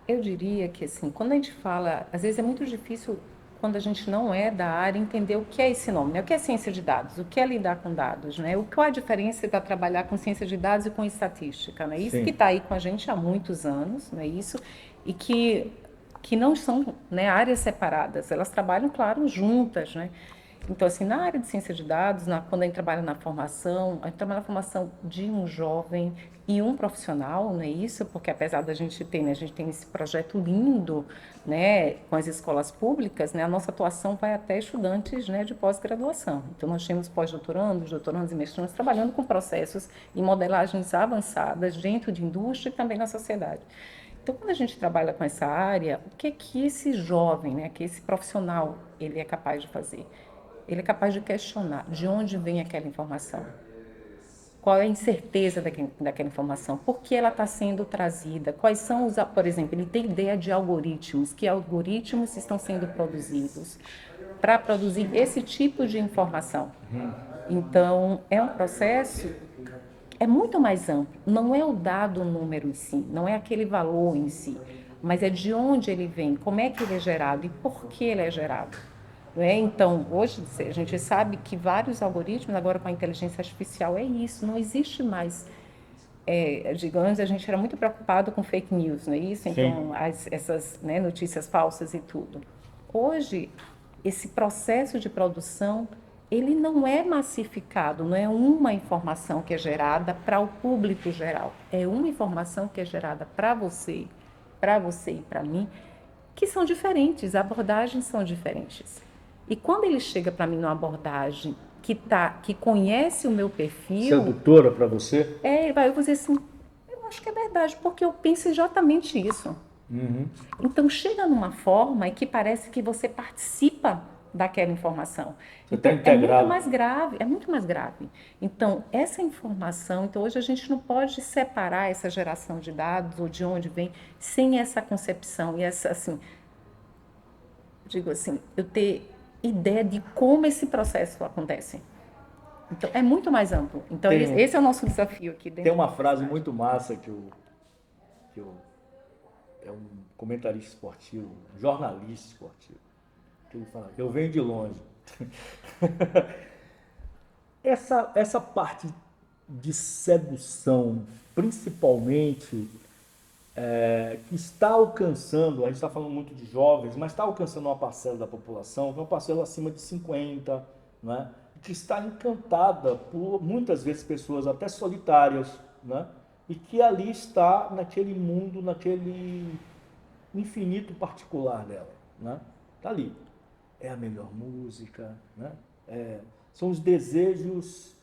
Eu diria que, assim, quando a gente fala, às vezes é muito difícil, quando a gente não é da área, entender o que é esse nome, né? O que é ciência de dados, o que é lidar com dados, né? Qual é a diferença para trabalhar com ciência de dados e com estatística, né? Isso Sim. que está aí com a gente há muitos anos, não é isso? E que não são, né, áreas separadas, elas trabalham, claro, juntas, né? Então, assim, na área de ciência de dados, quando a gente trabalha na formação, a gente trabalha na formação de um jovem e um profissional, não é isso? Porque apesar da gente ter, né, a gente tem esse projeto lindo, né, com as escolas públicas, né, a nossa atuação vai até estudantes, né, de pós-graduação. Então, nós temos pós-doutorandos, doutorandos e mestrandos trabalhando com processos e modelagens avançadas dentro de indústria e também na sociedade. Então, quando a gente trabalha com essa área, o que esse jovem, né, que esse profissional, ele é capaz de fazer? Ele é capaz de questionar de onde vem aquela informação. Qual é a incerteza daquela informação? Por que ela está sendo trazida? Quais são por exemplo, ele tem ideia de algoritmos, que algoritmos estão sendo produzidos para produzir esse tipo de informação. Então, é um processo, é muito mais amplo. Não é o dado número em si, não é aquele valor em si, mas é de onde ele vem, como é que ele é gerado e por que ele é gerado. Então, hoje a gente sabe que vários algoritmos, agora com a inteligência artificial, é isso, não existe mais. Digamos, a gente era muito preocupado com fake news, não é isso? Então, essas, né, notícias falsas e tudo. Hoje, esse processo de produção, ele não é massificado, não é uma informação que é gerada para o público geral, é uma informação que é gerada para você e para mim, que são diferentes, abordagens são diferentes. E quando ele chega para mim numa abordagem que conhece o meu perfil... Sedutora para você? Eu vou dizer assim, eu acho que é verdade, porque eu penso exatamente isso. Então, chega numa forma que parece que você participa daquela informação. Você Então, está integrado. é muito mais grave. Então, essa informação, então hoje a gente não pode separar essa geração de dados ou de onde vem sem essa concepção e essa, assim, digo assim, eu ter ideia de como esse processo acontece. Então, é muito mais amplo. Então, esse é o nosso desafio aqui dentro. Tem uma frase muito massa que é um comentarista esportivo, um jornalista esportivo, que ele fala, eu venho de longe. Essa parte de sedução, principalmente, que está alcançando, a gente está falando muito de jovens, mas está alcançando uma parcela da população, uma parcela acima de 50, né? Que está encantada por, muitas vezes, pessoas até solitárias, né? E que ali está naquele mundo, naquele infinito particular dela, né? Está ali. É a melhor música, né? São os desejos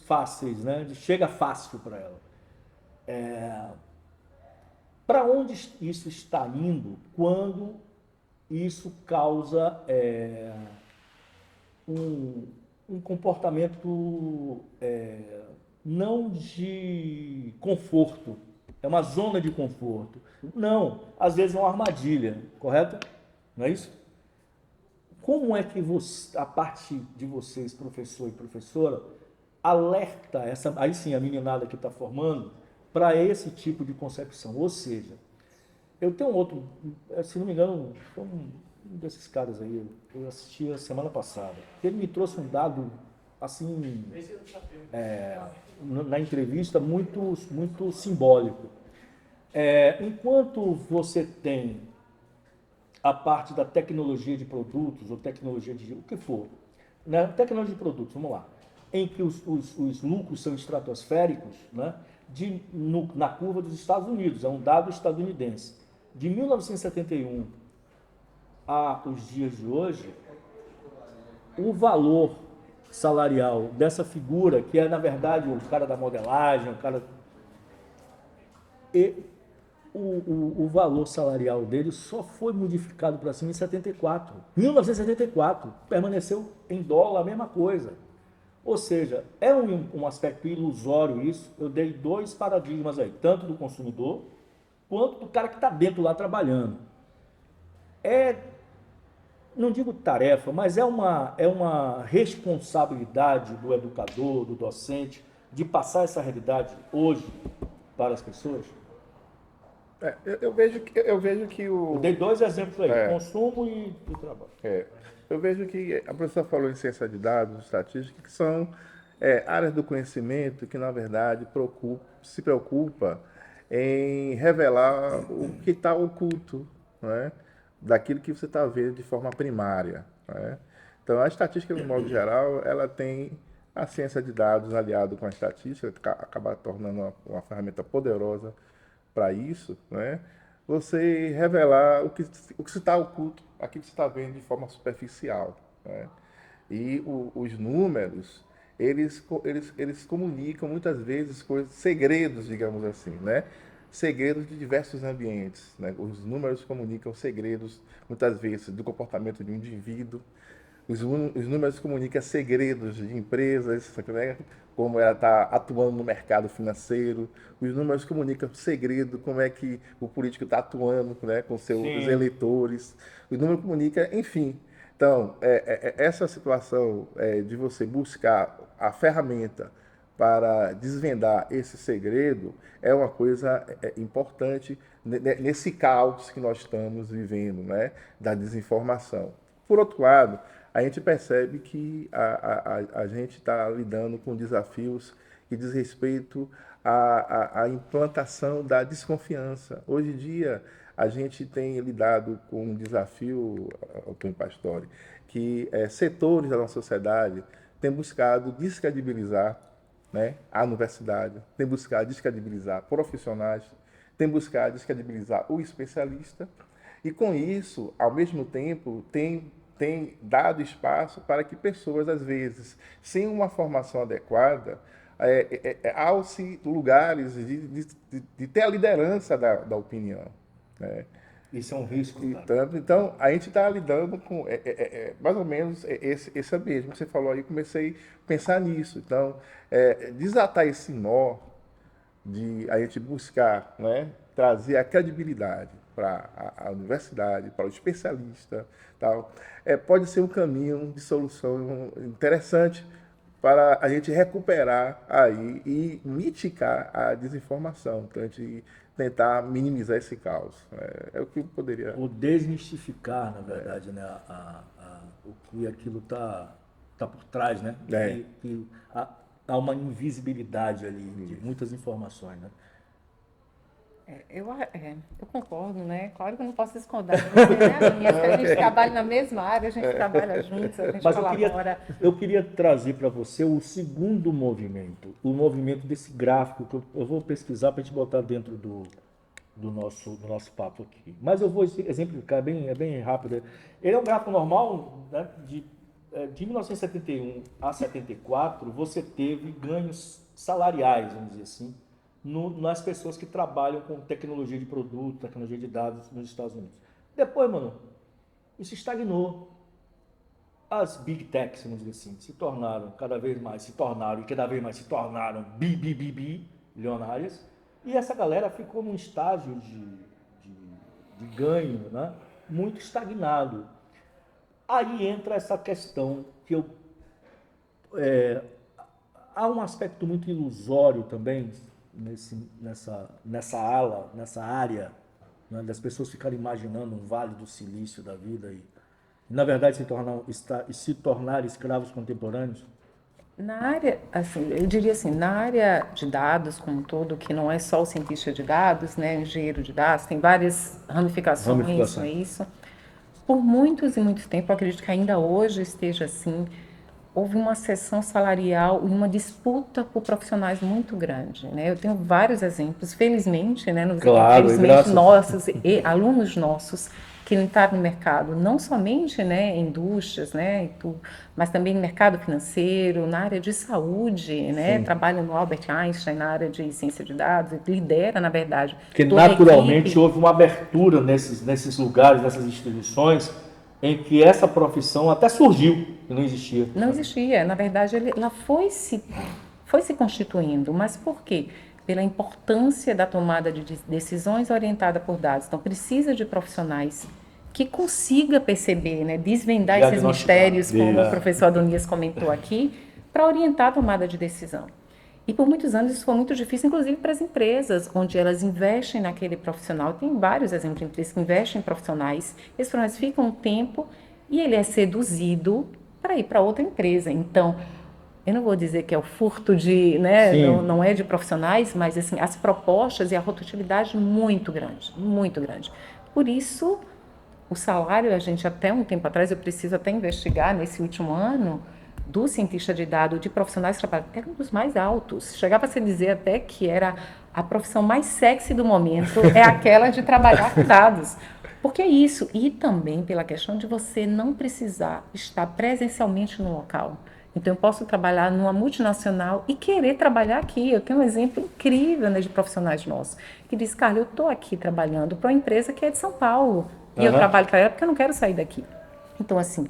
fáceis, né? Chega fácil para ela. Para onde isso está indo quando isso causa um comportamento não de conforto, é uma zona de conforto. Não, às vezes é uma armadilha, correto? Não é isso? Como é que a parte de vocês, professor e professora, alerta aí sim a meninada que está formando, para esse tipo de concepção? Ou seja, eu tenho um outro, se não me engano, um desses caras aí, eu assisti a semana passada, ele me trouxe um dado, assim, na entrevista, muito, muito simbólico. Enquanto você tem a parte da tecnologia de produtos, ou tecnologia de o que for, né, tecnologia de produtos, vamos lá, em que os lucros são estratosféricos, né, na curva dos Estados Unidos, é um dado estadunidense. De 1971 os dias de hoje, o valor salarial dessa figura, que é, na verdade, o cara da modelagem, o cara... E o valor salarial dele só foi modificado para cima em 74. 1974, permaneceu em dólar a mesma coisa. Ou seja, é um aspecto ilusório isso. Eu dei 2 paradigmas aí, tanto do consumidor, quanto do cara que está dentro lá trabalhando. Não digo tarefa, mas é uma responsabilidade do educador, do docente, de passar essa realidade hoje para as pessoas? Eu vejo que Eu dei 2 exemplos aí, consumo e trabalho. Eu vejo que a professora falou em ciência de dados, estatística, que são áreas do conhecimento que, na verdade, se preocupa em revelar o que está oculto, né, daquilo que você está vendo de forma primária. Né? Então, a estatística, no modo geral, ela tem a ciência de dados aliado com a estatística, acaba tornando uma ferramenta poderosa para isso, né? Você revelar o que se está oculto, aquilo que você está vendo de forma superficial. Né? E os números, eles comunicam muitas vezes segredos, digamos assim, né? Segredos de diversos ambientes. Né? Os números comunicam segredos, muitas vezes, do comportamento de um indivíduo. Os números comunicam segredos de empresas, né? Como ela está atuando no mercado financeiro. Os números comunicam segredo, como é que o político está atuando, né, com seus eleitores. Os números comunicam, enfim. Então, essa situação de você buscar a ferramenta para desvendar esse segredo é uma coisa importante nesse caos que nós estamos vivendo, né, da desinformação. Por outro lado, a gente percebe que a gente está lidando com desafios que diz respeito à implantação da desconfiança. Hoje em dia, a gente tem lidado com um desafio, Antônio Pastore, que setores da nossa sociedade têm buscado descredibilizar, né, a universidade, têm buscado descredibilizar profissionais, têm buscado descredibilizar o especialista, e com isso, ao mesmo tempo, tem dado espaço para que pessoas, às vezes, sem uma formação adequada, alcem lugares de ter a liderança da opinião. Né? Isso é um risco. Então, a gente está lidando com mais ou menos esse ambiente. Você falou aí, comecei a pensar nisso. Então, desatar esse nó de a gente buscar, né, trazer a credibilidade para a universidade, para o especialista, tal, pode ser um caminho de solução interessante para a gente recuperar aí e mitigar a desinformação, então a gente tentar minimizar esse caos. É o que eu poderia... O desmistificar, na verdade, né, o que aquilo tá por trás, né? Que há uma invisibilidade ali de muitas informações, né? Eu concordo, né? Claro que eu não posso esconder você, né, Aninha? Porque a gente trabalha na mesma área, a gente trabalha juntos, a gente colabora. Eu queria trazer para você o segundo movimento, o movimento desse gráfico, que eu vou pesquisar para a gente botar dentro do nosso papo aqui. Mas eu vou exemplificar, é bem rápido. Ele é um gráfico normal, né, de 1971 a 74, você teve ganhos salariais, vamos dizer assim, nas pessoas que trabalham com tecnologia de produto, tecnologia de dados nos Estados Unidos. Depois, mano, isso estagnou. As big techs, vamos dizer assim, se tornaram bilionárias, e essa galera ficou num estágio de ganho, né, muito estagnado. Aí entra essa questão que há um aspecto muito ilusório também nessa área, né, das pessoas ficarem imaginando um vale do silício da vida e na verdade se tornar escravos contemporâneos. Na área, assim, eu diria assim, na área de dados como um todo, que não é só o cientista de dados, né, engenheiro de dados, tem várias ramificações. Isso. Por muitos e muito tempo, eu acredito que ainda hoje esteja assim, houve uma seção salarial e uma disputa por profissionais muito grande, né? Eu tenho vários exemplos, felizmente, né? Claro, felizmente nossos e alunos nossos que entraram no mercado, não somente, né, em indústrias, né, mas também no mercado financeiro, na área de saúde, né? Trabalha no Albert Einstein na área de ciência de dados, lidera, na verdade, Porque toda a naturalmente equipe. houve uma abertura nesses lugares, nessas instituições, em que essa profissão até surgiu e não existia. Não existia. Na verdade, ela foi se constituindo. Mas por quê? Pela importância da tomada de decisões orientada por dados. Então, precisa de profissionais que consiga perceber, né, desvendar esses mistérios, como o professor Adonias comentou aqui, para orientar a tomada de decisão. E por muitos anos isso foi muito difícil, inclusive para as empresas, onde elas investem naquele profissional. Tem vários exemplos de empresas que investem em profissionais. Esses profissionais ficam um tempo e ele é seduzido para ir para outra empresa. Então, eu não vou dizer que é o furto de, né, não é de profissionais, mas assim, as propostas e a rotatividade muito grande, muito grande. Por isso, o salário, a gente até um tempo atrás, eu preciso até investigar nesse último ano, do cientista de dados, de profissionais que trabalham, era um dos mais altos. Chegava a se dizer até que era a profissão mais sexy do momento, é aquela de trabalhar com dados. Porque é isso. E também pela questão de você não precisar estar presencialmente no local. Então, eu posso trabalhar numa multinacional e querer trabalhar aqui. Eu tenho um exemplo incrível, né, de profissionais nossos, que diz, Carla, eu estou aqui trabalhando para uma empresa que é de São Paulo. E eu trabalho para ela porque eu não quero sair daqui. Então, assim,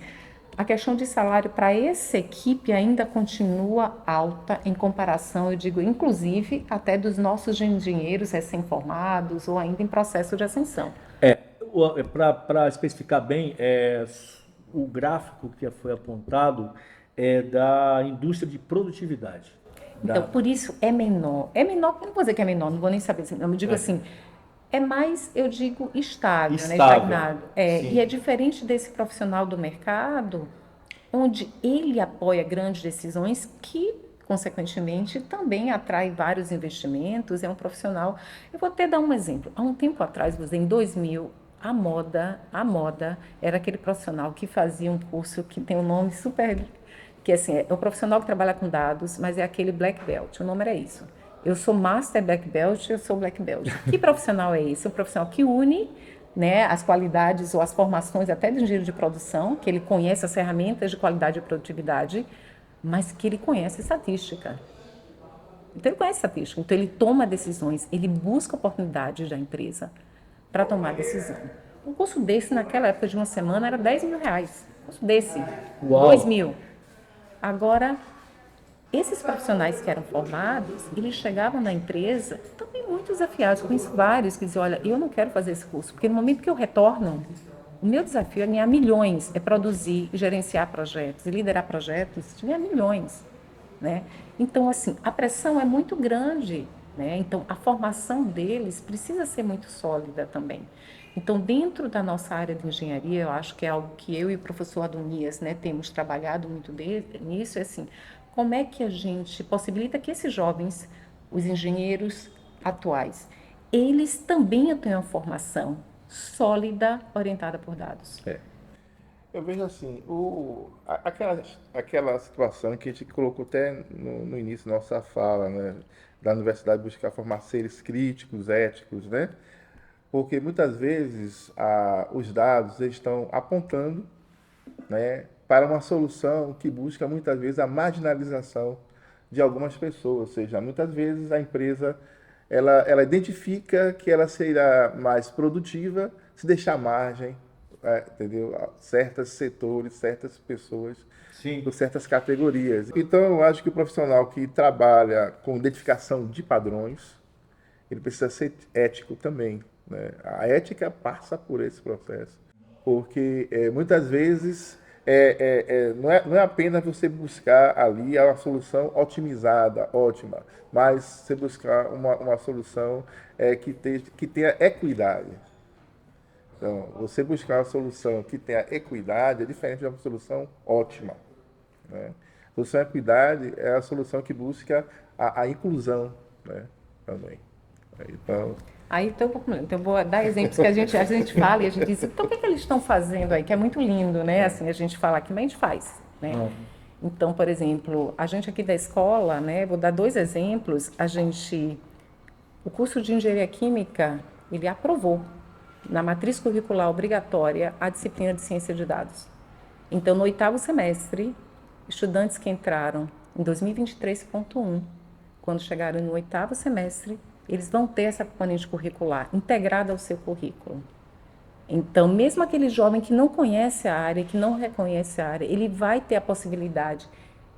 a questão de salário para essa equipe ainda continua alta em comparação, eu digo, inclusive, até dos nossos engenheiros recém-formados ou ainda em processo de ascensão. Para especificar bem, o gráfico que foi apontado é da indústria de produtividade. Então, por isso é menor. É menor, eu não vou dizer que é menor, não vou nem saber. Eu me digo assim, é mais, eu digo, estável, né, estagnado. E é diferente desse profissional do mercado, onde ele apoia grandes decisões que, consequentemente, também atrai vários investimentos. É um profissional. Eu vou até dar um exemplo. Há um tempo atrás, em 2000, a moda era aquele profissional que fazia um curso que tem um nome super, que assim, é o profissional que trabalha com dados, mas é aquele Black Belt. O nome era isso. Eu sou Master Black Belt, eu sou Black Belt. Que profissional é esse? É um profissional que une, né, as qualidades ou as formações até de engenheiro de produção, que ele conhece as ferramentas de qualidade e produtividade, mas que ele conhece estatística. Então, ele conhece estatística. Então, ele toma decisões, ele busca oportunidades da empresa para tomar decisão. Um curso desse, naquela época de uma semana, era R$10 mil. Um curso desse, Uau. 2 mil. Agora, esses profissionais que eram formados, eles chegavam na empresa também muito desafiados. Conheço vários que dizem, olha, eu não quero fazer esse curso, porque no momento que eu retorno, o meu desafio é ganhar milhões, é produzir, gerenciar projetos, liderar projetos, ganhar milhões, né? Então, assim, a pressão é muito grande, né? Então, a formação deles precisa ser muito sólida também. Então, dentro da nossa área de engenharia, eu acho que é algo que eu e o professor Adonias, né, temos trabalhado muito nisso, é assim, como é que a gente possibilita que esses jovens, os engenheiros atuais, eles também tenham uma formação sólida, orientada por dados? Eu vejo assim, aquela situação que a gente colocou até no início da nossa fala, né, da universidade buscar formar seres críticos, éticos, né? Porque muitas vezes os dados eles estão apontando, né, para uma solução que busca muitas vezes a marginalização de algumas pessoas, ou seja, muitas vezes a empresa ela identifica que ela será mais produtiva se deixar margem, entendeu? Certos setores, certas pessoas, por certas categorias. Então eu acho que o profissional que trabalha com identificação de padrões, ele precisa ser ético também, né? A ética passa por esse processo, porque muitas vezes não é apenas você buscar ali uma solução otimizada, ótima, mas você buscar uma solução que tenha equidade. Então, você buscar uma solução que tenha equidade é diferente de uma solução ótima, né? A solução equidade é a solução que busca a inclusão, né, também. Então, eu vou dar exemplos que a gente fala e a gente diz, então o que eles estão fazendo aí? Que é muito lindo, né? Assim, a gente fala aqui, mas a gente faz, né? Então, por exemplo, a gente aqui da escola, né, vou dar 2 exemplos, o curso de Engenharia Química, ele aprovou na matriz curricular obrigatória a disciplina de Ciência de Dados. Então, no 8º semestre, estudantes que entraram em 2023.1, quando chegaram no 8º semestre, eles vão ter essa componente curricular integrada ao seu currículo. Então, mesmo aquele jovem que não conhece a área, que não reconhece a área, ele vai ter a possibilidade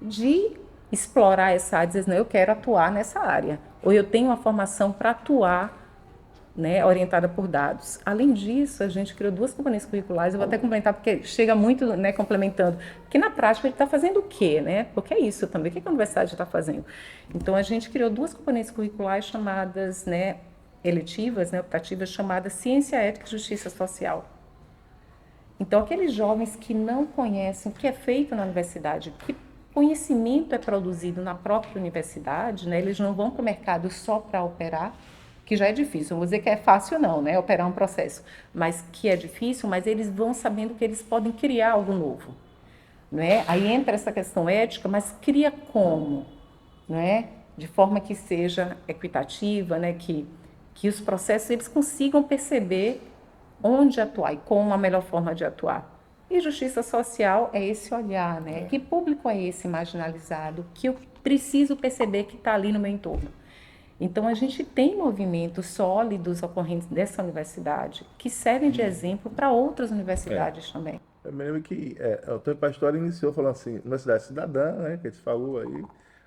de explorar essa área, dizer, não, eu quero atuar nessa área, ou eu tenho uma formação para atuar, né, orientada por dados. Além disso, a gente criou 2 componentes curriculares, eu vou até complementar, porque chega muito, né, complementando, que na prática ele está fazendo o quê, né? Porque é isso também, o que a universidade está fazendo? Então, a gente criou 2 componentes curriculares chamadas, né, eletivas, né, optativas, chamadas Ciência, Ética e Justiça Social. Então, aqueles jovens que não conhecem o que é feito na universidade, que conhecimento é produzido na própria universidade, né, eles não vão para o mercado só para operar, que já é difícil, não vou dizer que é fácil não, né, operar um processo, mas que é difícil, mas eles vão sabendo que eles podem criar algo novo, né? Aí entra essa questão ética, mas cria como, né? De forma que seja equitativa, né, que os processos eles consigam perceber onde atuar e como a melhor forma de atuar. E justiça social é esse olhar, né? Que público é esse marginalizado que eu preciso perceber que está ali no meu entorno? Então, a gente tem movimentos sólidos ocorrentes dessa universidade que servem de exemplo para outras universidades também. Eu me lembro que o Antônio Pastor iniciou falando assim, universidade cidadã, né, que a gente falou aí,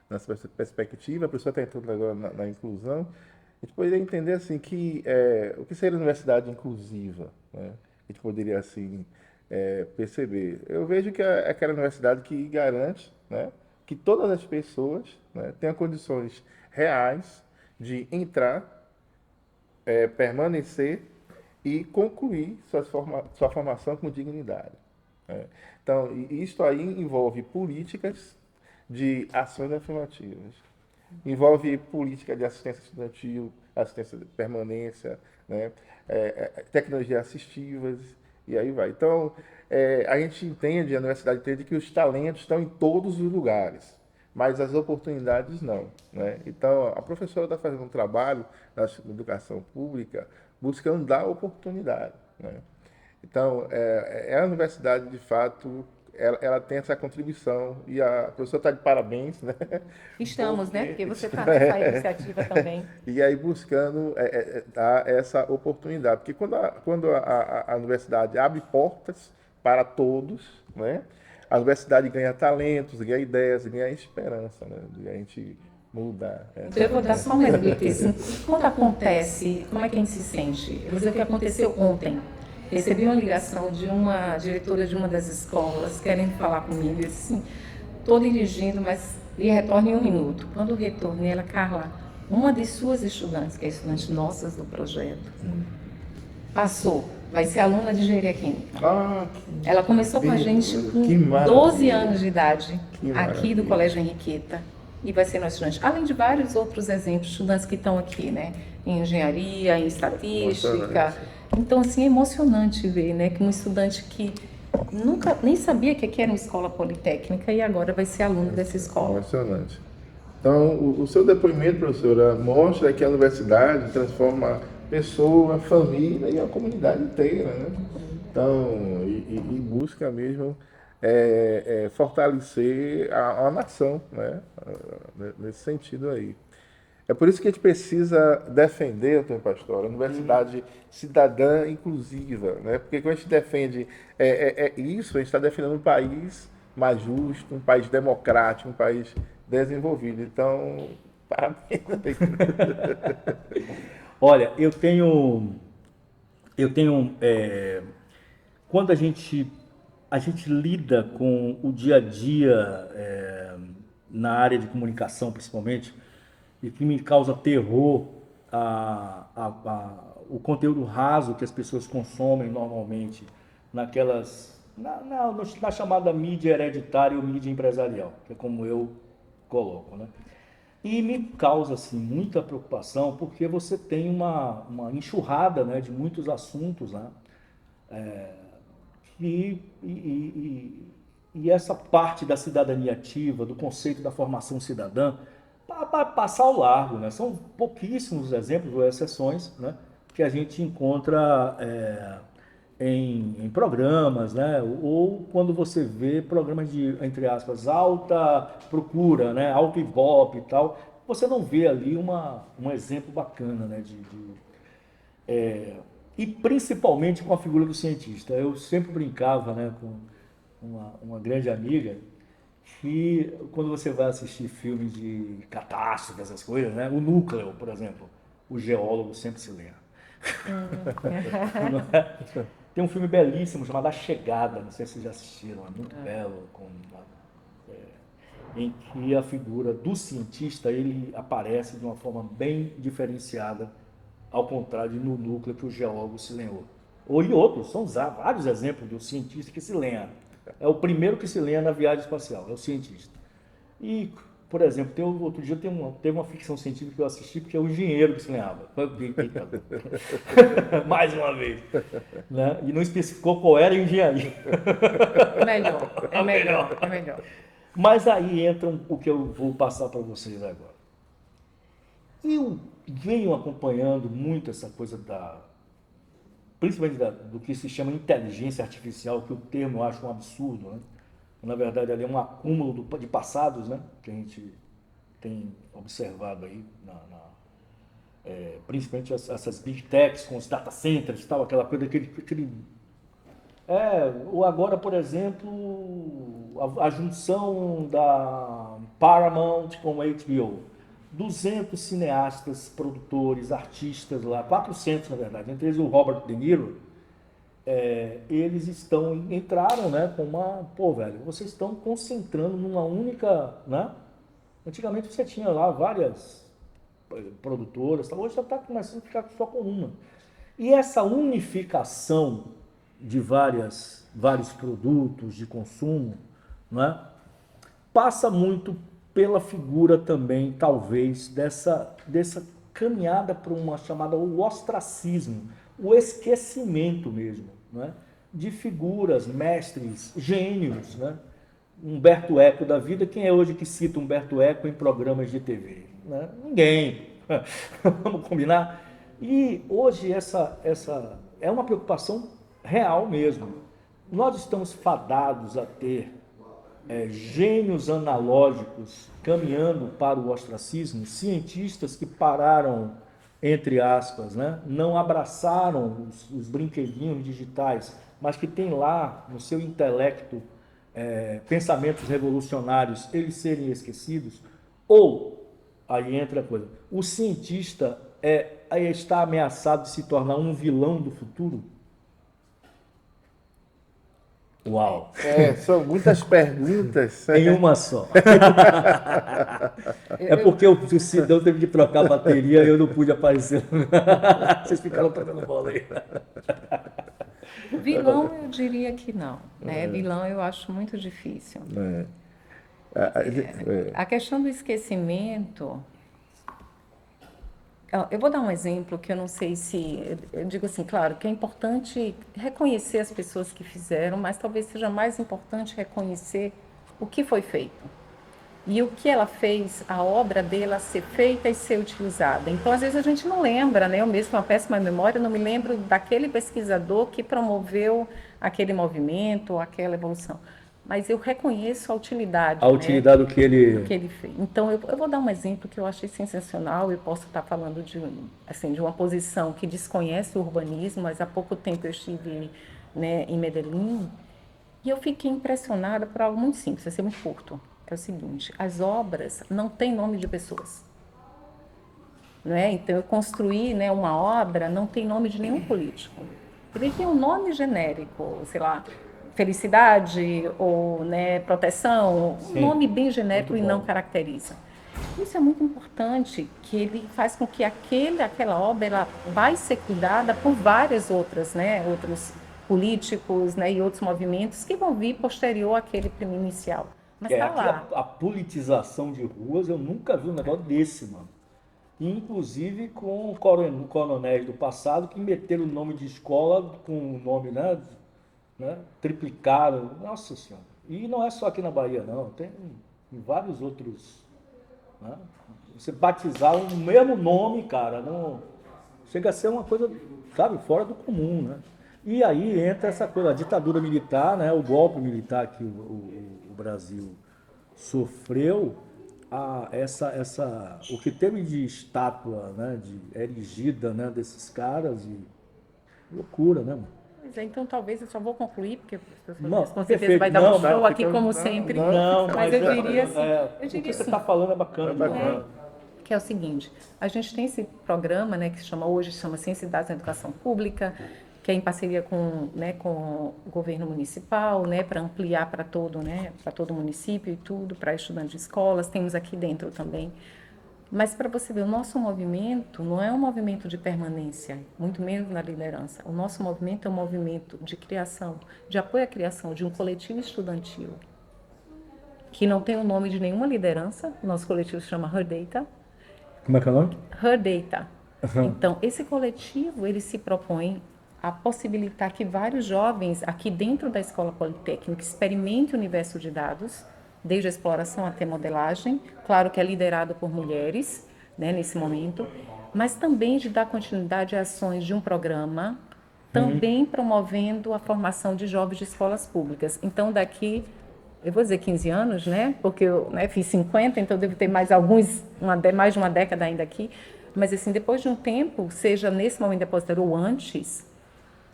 nessa perspectiva, a pessoa está entrando agora na inclusão. A gente poderia entender assim que o que seria universidade inclusiva, né? A gente poderia assim perceber. Eu vejo que é aquela universidade que garante, né, que todas as pessoas, né, tenham condições reais de entrar, permanecer e concluir sua formação com dignidade, né? Então, isso aí envolve políticas de ações afirmativas, envolve política de assistência estudantil, assistência de permanência, né? Tecnologias assistivas, e aí vai. Então, a gente entende, a universidade entende que os talentos estão em todos os lugares, mas as oportunidades não, né? Então, a professora está fazendo um trabalho na educação pública buscando dar oportunidade, né? Então, a universidade, de fato, ela tem essa contribuição e a professora está de parabéns, né? Estamos, né? Porque você está nessa iniciativa também. E aí buscando dar essa oportunidade, porque quando a universidade abre portas para todos, né? A universidade ganha talentos, ganha ideias, ganha esperança, né? De a gente mudar. Então, eu vou dar só um exemplo aqui. Assim, quando acontece, como é que a gente se sente? Eu vou dizer o que aconteceu ontem. Recebi uma ligação de uma diretora de uma das escolas querendo falar comigo. Eu disse assim, estou dirigindo, mas lhe retorno em 1 minuto. Quando eu retornei, ela, Carla, uma de suas estudantes, que é estudante nossas do projeto, passou. Vai ser aluna de Engenharia Química. Ela começou com a gente com 12 anos de idade, aqui do Colégio Henriqueta, e vai ser nossa estudante. Além de vários outros exemplos, estudantes que estão aqui, né? Em engenharia, em estatística. Então, assim, é emocionante ver, né? Que um estudante que nunca nem sabia que aqui era uma escola politécnica e agora vai ser aluno dessa escola. Emocionante. Então, o seu depoimento, professora, mostra que a universidade transforma pessoa, família e a comunidade inteira, né? Então, e busca mesmo fortalecer a nação, né? Nesse sentido aí. É por isso que a gente precisa defender, Antônio Pastor, a universidade cidadã inclusiva, né? Porque quando a gente defende isso, a gente está defendendo um país mais justo, um país democrático, um país desenvolvido. Então, parabéns. Olha, quando a gente lida com o dia a dia na área de comunicação, principalmente, e que me causa terror o conteúdo raso que as pessoas consomem normalmente na chamada mídia hereditária ou mídia empresarial, que é como eu coloco, né? E me causa assim, muita preocupação, porque você tem uma enxurrada, né, de muitos assuntos, né, e essa parte da cidadania ativa, do conceito da formação cidadã, para passar ao largo, né? São pouquíssimos exemplos ou exceções, né, que a gente encontra em programas, né? Ou quando você vê programas de, entre aspas, alta procura, né? Alto Ibope e tal, você não vê ali um exemplo bacana, né? E principalmente com a figura do cientista. Eu sempre brincava, né, com uma grande amiga, que quando você vai assistir filmes de catástrofe, essas coisas, né? O núcleo, por exemplo, o geólogo sempre se lembra. Não é? Tem um filme belíssimo chamado A Chegada, não sei se vocês já assistiram, é muito belo, em que a figura do cientista ele aparece de uma forma bem diferenciada, ao contrário de No Núcleo, que o geólogo se lenhou. Ou em outros, são vários exemplos do cientista que se lenha. É o primeiro que se lenha na viagem espacial, é o cientista. E, por exemplo, outro dia teve uma ficção científica que eu assisti, porque é o engenheiro que se lenhava. Mais uma vez. Né? E não especificou qual era a engenharia. É melhor. Mas aí entra o que eu vou passar para vocês agora. Eu venho acompanhando muito essa coisa principalmente do que se chama inteligência artificial, que o termo eu acho um absurdo, né? Na verdade, ali é um acúmulo de passados, né? Que a gente tem observado aí, principalmente essas big techs com os data centers e tal, aquela coisa, ou agora, por exemplo, a junção da Paramount com a HBO. 200 cineastas, produtores, artistas lá, 400 na verdade, entre eles o Robert De Niro, eles entraram, né, com velho, vocês estão concentrando numa única, né? Antigamente você tinha lá várias produtoras, hoje já está começando a ficar só com uma. E essa unificação de vários produtos de consumo, né, passa muito pela figura também, talvez, dessa caminhada para uma chamada o ostracismo, o esquecimento mesmo, né? De figuras, mestres, gênios, né? Humberto Eco da vida, quem é hoje que cita Humberto Eco em programas de TV? Né? Ninguém. Vamos combinar? E hoje essa é uma preocupação real mesmo. Nós estamos fadados a ter gênios analógicos caminhando para o ostracismo, cientistas que pararam, entre aspas, né? Não abraçaram os brinquedinhos digitais, mas que têm lá no seu intelecto pensamentos revolucionários, eles serem esquecidos, ou, aí entra a coisa, o cientista está ameaçado de se tornar um vilão do futuro? Uau! São muitas perguntas. Em uma só. É porque o Sidão teve que trocar a bateria e eu não pude aparecer. Vocês ficaram tocando bola aí. Vilão, eu diria que não. Né? Vilão eu acho muito difícil. A questão do esquecimento... Eu vou dar um exemplo que eu não sei se... Eu digo assim, claro, que é importante reconhecer as pessoas que fizeram, mas talvez seja mais importante reconhecer o que foi feito. E o que ela fez, a obra dela ser feita e ser utilizada. Então, às vezes a gente não lembra, né? Eu mesmo, com uma péssima memória, eu não me lembro daquele pesquisador que promoveu aquele movimento, aquela evolução. Mas eu reconheço a utilidade. A utilidade, né, do que ele fez. Então, eu vou dar um exemplo que eu achei sensacional. Eu posso estar falando de uma posição que desconhece o urbanismo, mas há pouco tempo eu estive, né, em Medellín e eu fiquei impressionada por algo muito simples, vai ser muito curto. É o seguinte, as obras não têm nome de pessoas. Né? Então, eu construí, né, uma obra, não tem nome de nenhum político. Ele tem um nome genérico, sei lá, felicidade ou, né, proteção, um nome bem genérico e não caracteriza. Isso é muito importante, que ele faz com que aquela obra ela vai ser cuidada por várias outras, né, outros políticos, né, e outros movimentos que vão vir posterior àquele primeiro inicial. Mas tá lá. A politização de ruas, eu nunca vi um negócio desse, mano. Inclusive com coronéis do passado que meteram o nome de escola com o nome, né, triplicaram. Nossa Senhora, E não é só aqui na Bahia, não. Tem em vários outros. Né? Você batizar o mesmo nome, cara, não chega a ser uma coisa, sabe, fora do comum, né? E aí entra essa coisa, a ditadura militar, né? O golpe militar que o Brasil sofreu, o que teve de estátua, né, de erigida, né, desses caras, e loucura, né, mano? Pois é, então talvez eu só vou concluir, porque o professor Não, com certeza perfeito. vai dar um Não, show não, aqui fica- como não, sempre. Não, mas eu diria assim, o que você assim, está falando é bacana. É bacana. que é o seguinte, a gente tem esse programa, né, que hoje chama Ciência e Dados na Educação Pública, que é em parceria com, né, com o governo municipal, né, para ampliar para todo, né, para todo o município e tudo, para estudantes de escolas, temos aqui dentro também. Mas para você ver, o nosso movimento não é um movimento de permanência, muito menos na liderança. O nosso movimento é um movimento de criação, de apoio à criação de um coletivo estudantil, que não tem o nome de nenhuma liderança. O nosso coletivo se chama Her Data. Como é que é o nome? Her Data. Então, esse coletivo, ele se propõe a possibilitar que vários jovens aqui dentro da Escola Politécnica experimentem o universo de dados, desde a exploração até modelagem, claro que é liderado por mulheres, né, nesse momento, mas também de dar continuidade a ações de um programa, também promovendo a formação de jovens de escolas públicas. Então, daqui, eu vou dizer 15 anos, né, porque eu, né, fiz 50, então devo ter mais mais de uma década ainda aqui, mas assim, depois de um tempo, seja nesse momento depositário ou antes,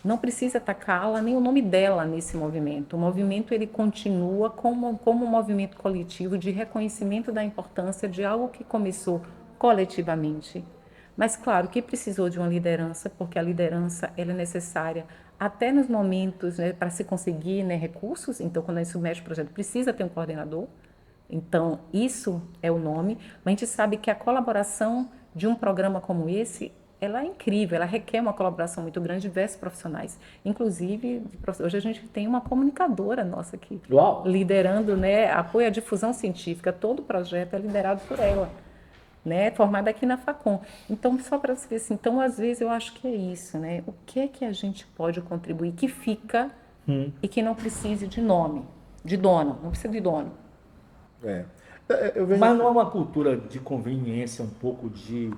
não precisa tacá-la nem o nome dela nesse movimento. O movimento ele continua como um movimento coletivo de reconhecimento da importância de algo que começou coletivamente. Mas claro que precisou de uma liderança, porque a liderança ela é necessária até nos momentos, né, para se conseguir, né, recursos. Então, quando a gente submete o projeto, precisa ter um coordenador. Então, isso é o nome. Mas a gente sabe que a colaboração de um programa como esse ela é incrível, ela requer uma colaboração muito grande de diversos profissionais. Inclusive, hoje a gente tem uma comunicadora nossa aqui, Uau. liderando, né, apoio à difusão científica. Todo o projeto é liderado por ela, né, formada aqui na Facom. Então, só para você ver assim, então, às vezes eu acho que é isso, né? O que é que a gente pode contribuir que fica e que não precise de nome, de dono, não precisa de dono. Eu vejo Mas não é uma cultura de conveniência, um pouco de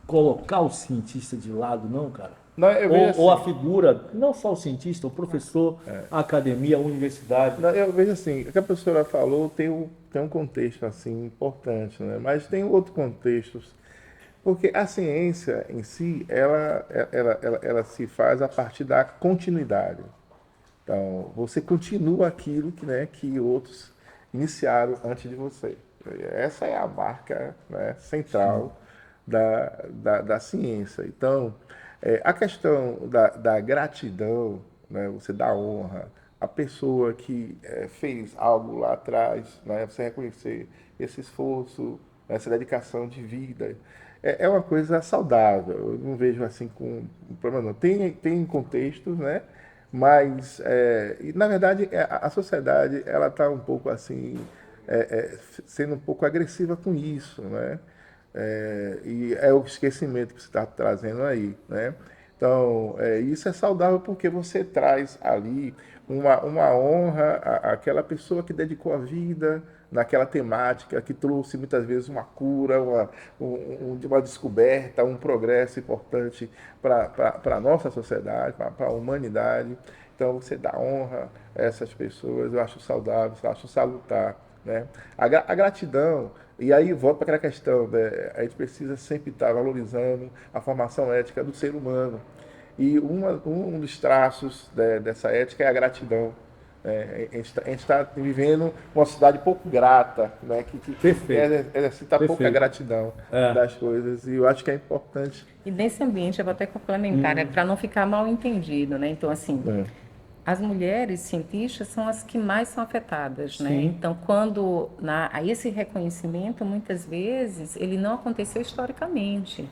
colocar o cientista de lado, não, cara? Não, eu vejo Ou a assim. figura, não só o cientista, o professor, a academia, a universidade. Não, eu vejo assim, o que a professora falou tem um contexto assim importante, né? Mas tem outros contextos, porque a ciência em si, ela se faz a partir da continuidade. Então, você continua aquilo que, né, que outros iniciaram antes de você. Essa é a marca, né, central da ciência. Então, a questão da gratidão, né, você dá honra à pessoa que fez algo lá atrás, né, você reconhecer esse esforço, essa dedicação de vida, é uma coisa saudável. Eu não vejo assim com problema não. Tem contextos, né? Mas, na verdade, a sociedade ela está um pouco assim, sendo um pouco agressiva com isso, né? E é o esquecimento que você está trazendo aí, né? Então, isso é saudável porque você traz ali uma honra àquela pessoa que dedicou a vida naquela temática, que trouxe muitas vezes uma cura, uma descoberta, um progresso importante para a nossa sociedade, para a humanidade. Então, você dá honra a essas pessoas, eu acho saudável, eu acho salutar, né? A gratidão, e aí volta para aquela questão, né? A gente precisa sempre estar valorizando a formação ética do ser humano. E um dos traços dessa ética é a gratidão. A gente está vivendo uma sociedade pouco grata, né? que exercita pouca gratidão das coisas, e eu acho que é importante. E nesse ambiente, eu vou até complementar, para não ficar mal entendido, né? Então, assim, as mulheres cientistas são as que mais são afetadas, né? Então, quando esse reconhecimento, muitas vezes, ele não aconteceu historicamente.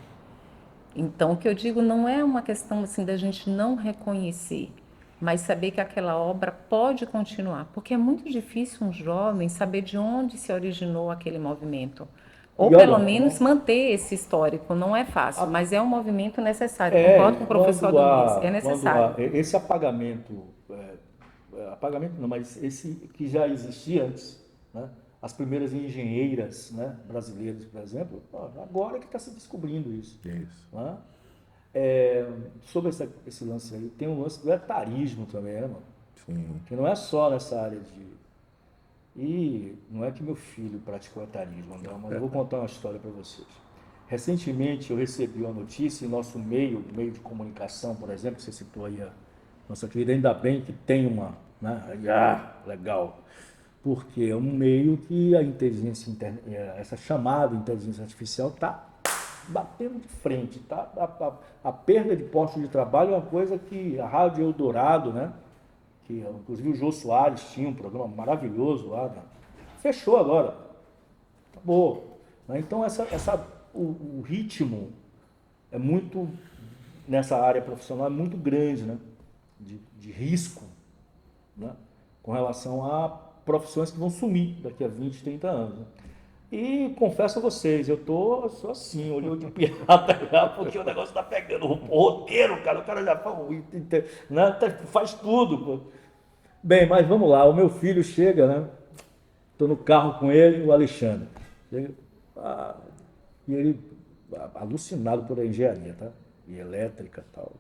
Então, o que eu digo não é uma questão assim da gente não reconhecer, mas saber que aquela obra pode continuar, porque é muito difícil um jovem saber de onde se originou aquele movimento. Ou pelo menos manter esse histórico, não é fácil, mas é um movimento necessário. Concordo com o professor Domingos, é necessário. Esse apagamento apagamento não, mas esse que já existia antes, né? As primeiras engenheiras, né, brasileiras, por exemplo, agora que está se descobrindo isso. Isso. Né? Sobre esse lance aí, tem um lance do etarismo também, né, mano? Sim. Que não é só nessa área de... E não é que meu filho praticou etarismo, não, mas eu vou contar uma história para vocês. Recentemente eu recebi uma notícia em nosso meio de comunicação, por exemplo, você citou aí a nossa querida, ainda bem que tem uma, né? Legal. Porque é um meio que a essa chamada inteligência artificial está batendo de frente, tá? A perda de postos de trabalho é uma coisa que a Rádio Eldorado, né? Que inclusive o Jô Soares tinha um programa maravilhoso lá, né? Fechou agora, acabou. Né? Então o ritmo é muito, nessa área profissional, é muito grande, né? De risco, né? Com relação a profissões que vão sumir daqui a 20, 30 anos. Né? E confesso a vocês, eu sou assim, olhou de pirata já, porque o negócio tá pegando o roteiro, cara, o cara já né, faz tudo. Pô. Bem, mas vamos lá, o meu filho chega, né? Tô no carro com ele, o Alexandre. E ele, alucinado por engenharia, tá? E elétrica e tal.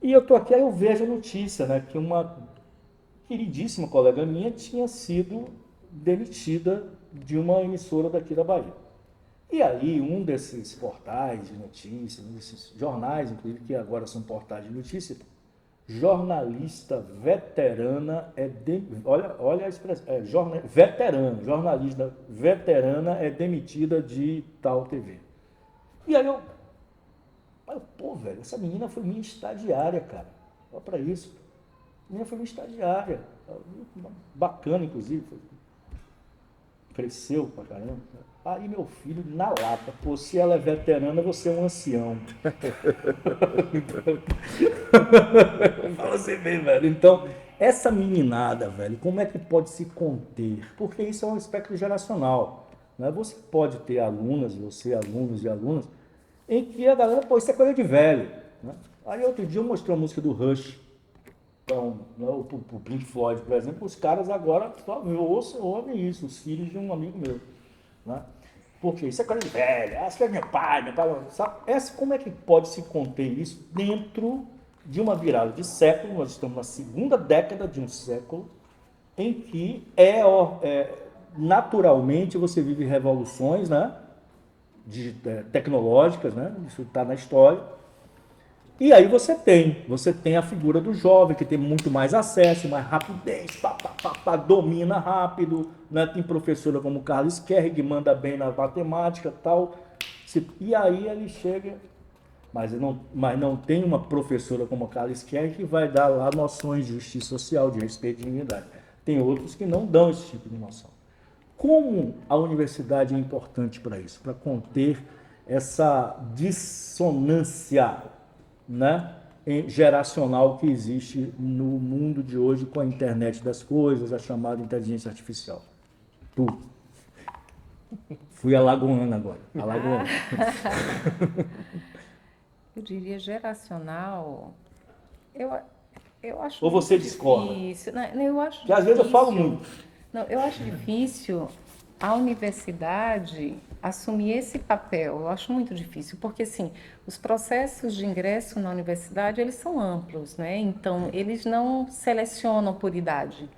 E eu tô aqui, aí eu vejo a notícia, né? Que uma queridíssima colega minha tinha sido demitida de uma emissora daqui da Bahia. E aí, um desses portais de notícias, um desses jornais, inclusive, que agora são portais de notícias, jornalista veterana olha a expressão, jornalista veterana é demitida de tal TV. E aí pô, velho, essa menina foi minha estagiária, cara. Olha pra isso. A menina foi minha estagiária. Bacana, inclusive. Cresceu pra caramba. Aí meu filho, na lata, pô, se ela é veterana, você é um ancião. Fala assim bem, velho. Então, essa meninada, velho, como é que pode se conter? Porque isso é um aspecto geracional. Né? Você pode ter alunos e alunas, em que a galera, pô, isso é coisa de velho. Né? Aí outro dia eu mostrei uma música do Rush, então, o Pink Floyd, por exemplo, os caras agora só ouvem isso, os filhos de um amigo meu. Né? Porque isso é coisa de velho, isso é meu pai, sabe? Como é que pode se conter isso dentro de uma virada de século? Nós estamos na segunda década de um século, em que naturalmente você vive revoluções, né? Tecnológicas, né? Isso está na história. E aí você tem a figura do jovem que tem muito mais acesso, mais rapidez, domina rápido, né? Tem professora como Carlos Kerr, que manda bem na matemática e tal. E aí ele chega, mas não tem uma professora como Carlos Kerr que vai dar lá noções de justiça social, de respeito e dignidade. Tem outros que não dão esse tipo de noção. Como a universidade é importante para isso? Para conter essa dissonância, né, geracional que existe no mundo de hoje com a internet das coisas, a chamada inteligência artificial. Fui alagoana agora. Alagoana. Eu diria geracional. Eu acho Ou você discorda? difícil. Não, eu acho Porque às vezes eu falo muito. Não, eu acho difícil a universidade assumir esse papel. Eu acho muito difícil, porque assim, os processos de ingresso na universidade, eles são amplos, né? Então, eles não selecionam por idade.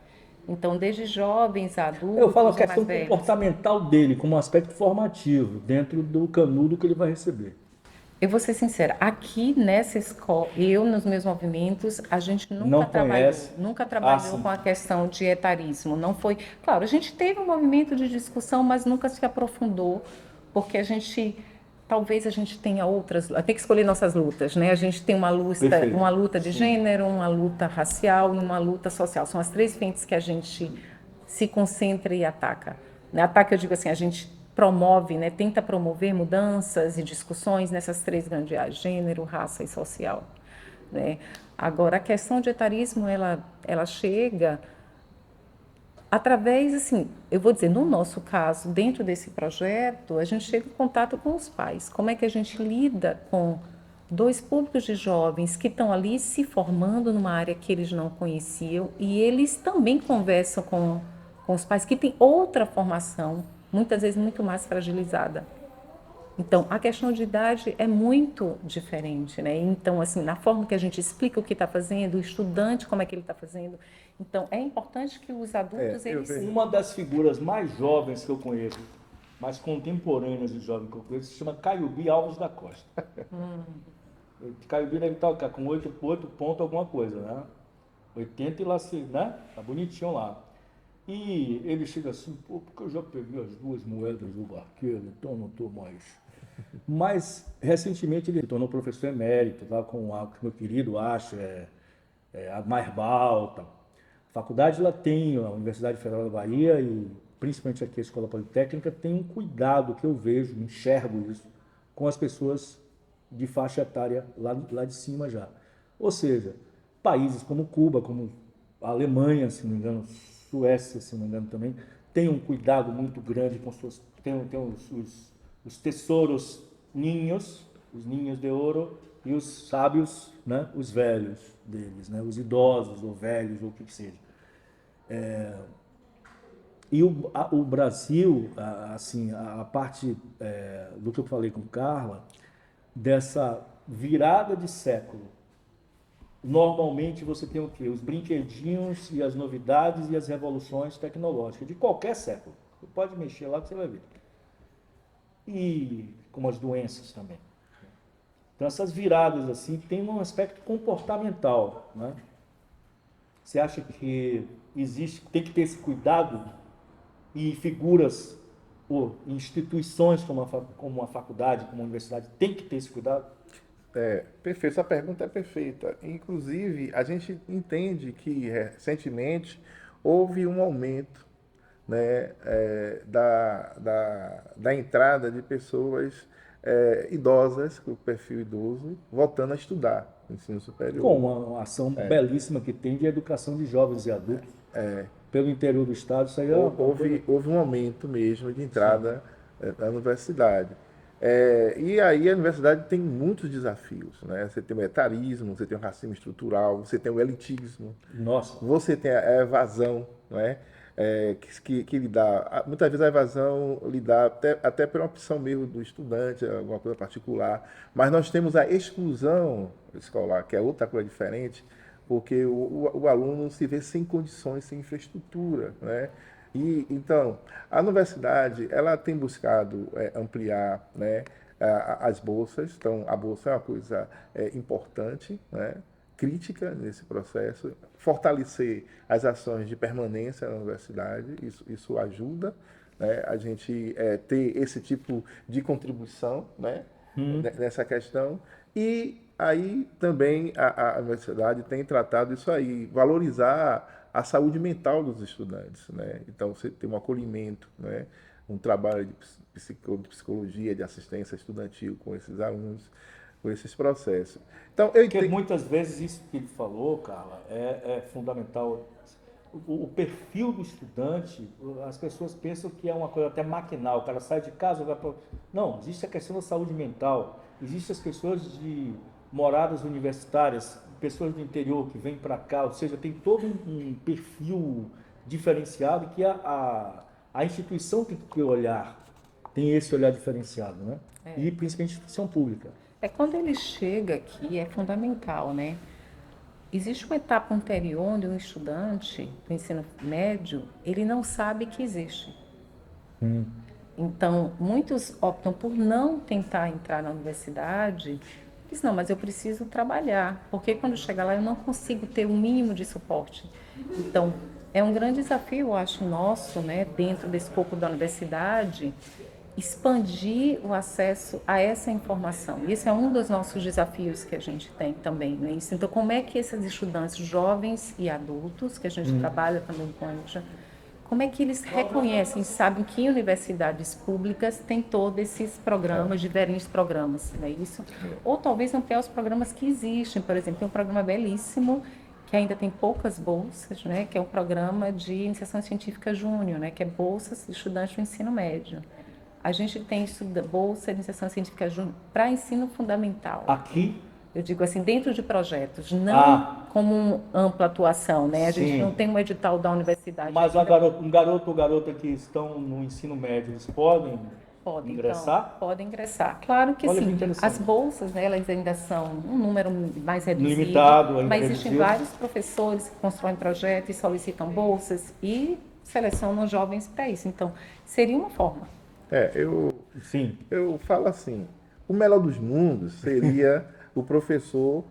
Então, desde jovens a adultos, eu falo a mais questão velhos. comportamental dele, como um aspecto formativo, dentro do canudo que ele vai receber. Eu vou ser sincera, aqui nessa escola, nos meus movimentos, a gente nunca trabalhou com a questão de etarismo. Não foi. Claro, a gente teve um movimento de discussão, mas nunca se aprofundou, porque talvez a gente tenha outras, tem que escolher nossas lutas, né? A gente tem uma luta de gênero, uma luta racial e uma luta social. São as três frentes que a gente se concentra e ataca. Ataque, eu digo assim, a gente promove, né, tenta promover mudanças e discussões nessas três grandes áreas, gênero, raça e social. Né? Agora, a questão de etarismo, ela chega através, assim, eu vou dizer, no nosso caso, dentro desse projeto, a gente chega em contato com os pais. Como é que a gente lida com dois públicos de jovens que estão ali se formando numa área que eles não conheciam e eles também conversam com os pais que têm outra formação, muitas vezes muito mais fragilizada. Então, a questão de idade é muito diferente, né? Então, assim, na forma que a gente explica o que está fazendo, o estudante, como é que ele está fazendo. Então, é importante que os adultos, eles... Uma das figuras mais jovens que eu conheço, mais contemporâneas de jovem que eu conheço, se chama Caiubi Alves da Costa. Caiubi deve estar com 8 pontos alguma coisa, né? 80 e lá, né? Tá bonitinho lá. E ele chega assim, pô, porque eu já peguei as 2 moedas do barqueiro, então não estou mais. Mas, recentemente, ele se tornou professor emérito, tá, com o meu querido Asher, a Mairbal. A faculdade, ela tem, a Universidade Federal da Bahia e principalmente aqui a Escola Politécnica, tem um cuidado que eu vejo, enxergo isso, com as pessoas de faixa etária lá de cima já. Ou seja, países como Cuba, como a Alemanha, se não me engano, Suécia, se não me engano também, tem um cuidado muito grande com suas... Tem os tesouros ninhos, os ninhos de ouro, e os sábios, né, os velhos deles, né, os idosos ou velhos ou o que seja. E o Brasil, assim, a parte do que eu falei com Carla, dessa virada de século, normalmente você tem o quê? Os brinquedinhos e as novidades e as revoluções tecnológicas de qualquer século. Você pode mexer lá que você vai ver. E como as doenças também. Então essas viradas assim tem um aspecto comportamental, né? Você acha que tem que ter esse cuidado e figuras ou instituições como a faculdade, como a universidade, tem que ter esse cuidado? Perfeito, essa pergunta é perfeita. Inclusive, a gente entende que recentemente houve um aumento, né, da entrada de pessoas idosas, com o perfil idoso, voltando a estudar no ensino superior. Com uma ação belíssima que tem de educação de jovens e adultos pelo interior do estado. Isso aí houve um aumento mesmo de entrada na universidade. E aí a universidade tem muitos desafios, né? Você tem o etarismo, você tem o racismo estrutural, você tem o elitismo, Nossa. você tem a evasão, não é? Que lhe dá, muitas vezes a evasão lhe dá até pela opção mesmo do estudante, alguma coisa particular, mas nós temos a exclusão escolar, que é outra coisa diferente, porque o aluno se vê sem condições, sem infraestrutura, né? E então a universidade ela tem buscado ampliar, né, as bolsas. Então a bolsa é uma coisa importante, né, crítica nesse processo, fortalecer as ações de permanência na universidade, isso ajuda, né, a gente ter esse tipo de contribuição, né, nessa questão. E aí também a universidade tem tratado isso aí, valorizar a saúde mental dos estudantes, né? Então você tem um acolhimento, né, um trabalho de psicologia, de assistência estudantil com esses alunos, com esses processos. Então, Porque muitas vezes isso que ele falou, Carla, é fundamental. O perfil do estudante, as pessoas pensam que é uma coisa até maquinal, o cara sai de casa, vai para... Não, existe a questão da saúde mental, existem as pessoas de moradas universitárias, pessoas do interior que vêm para cá, ou seja, tem todo um perfil diferenciado que a instituição tem que olhar, tem esse olhar diferenciado, né? E principalmente a instituição pública. Quando ele chega aqui, é fundamental, né? Existe uma etapa anterior onde um estudante do ensino médio, ele não sabe que existe. Então, muitos optam por não tentar entrar na universidade. Diz, não, mas eu preciso trabalhar, porque quando chegar lá eu não consigo ter um mínimo de suporte. Então, é um grande desafio, eu acho, nosso, né, dentro desse escopo da universidade, expandir o acesso a essa informação. Esse é um dos nossos desafios que a gente tem também, né? Então, como é que esses estudantes jovens e adultos, que a gente trabalha também com eles, como é que eles reconhecem, sabem que universidades públicas têm todos esses programas, diferentes programas, não é isso? Ou talvez ampliar os programas que existem. Por exemplo, tem um programa belíssimo, que ainda tem poucas bolsas, né? Que é o programa de iniciação científica júnior, né? Que é bolsas de estudantes do ensino médio. A gente tem bolsa de iniciação científica para ensino fundamental. Aqui? Eu digo assim, dentro de projetos, não como ampla atuação, né? A gente não tem um edital da universidade. Mas um garoto ou garota que estão no ensino médio, eles podem ingressar? Então, podem ingressar. Claro que sim. As bolsas, né, elas ainda são um número mais reduzido. Limitado, ainda mas existem vários professores que constroem projetos e solicitam bolsas e selecionam jovens para isso. Então, seria uma forma. Eu falo assim, o melhor dos mundos seria o professor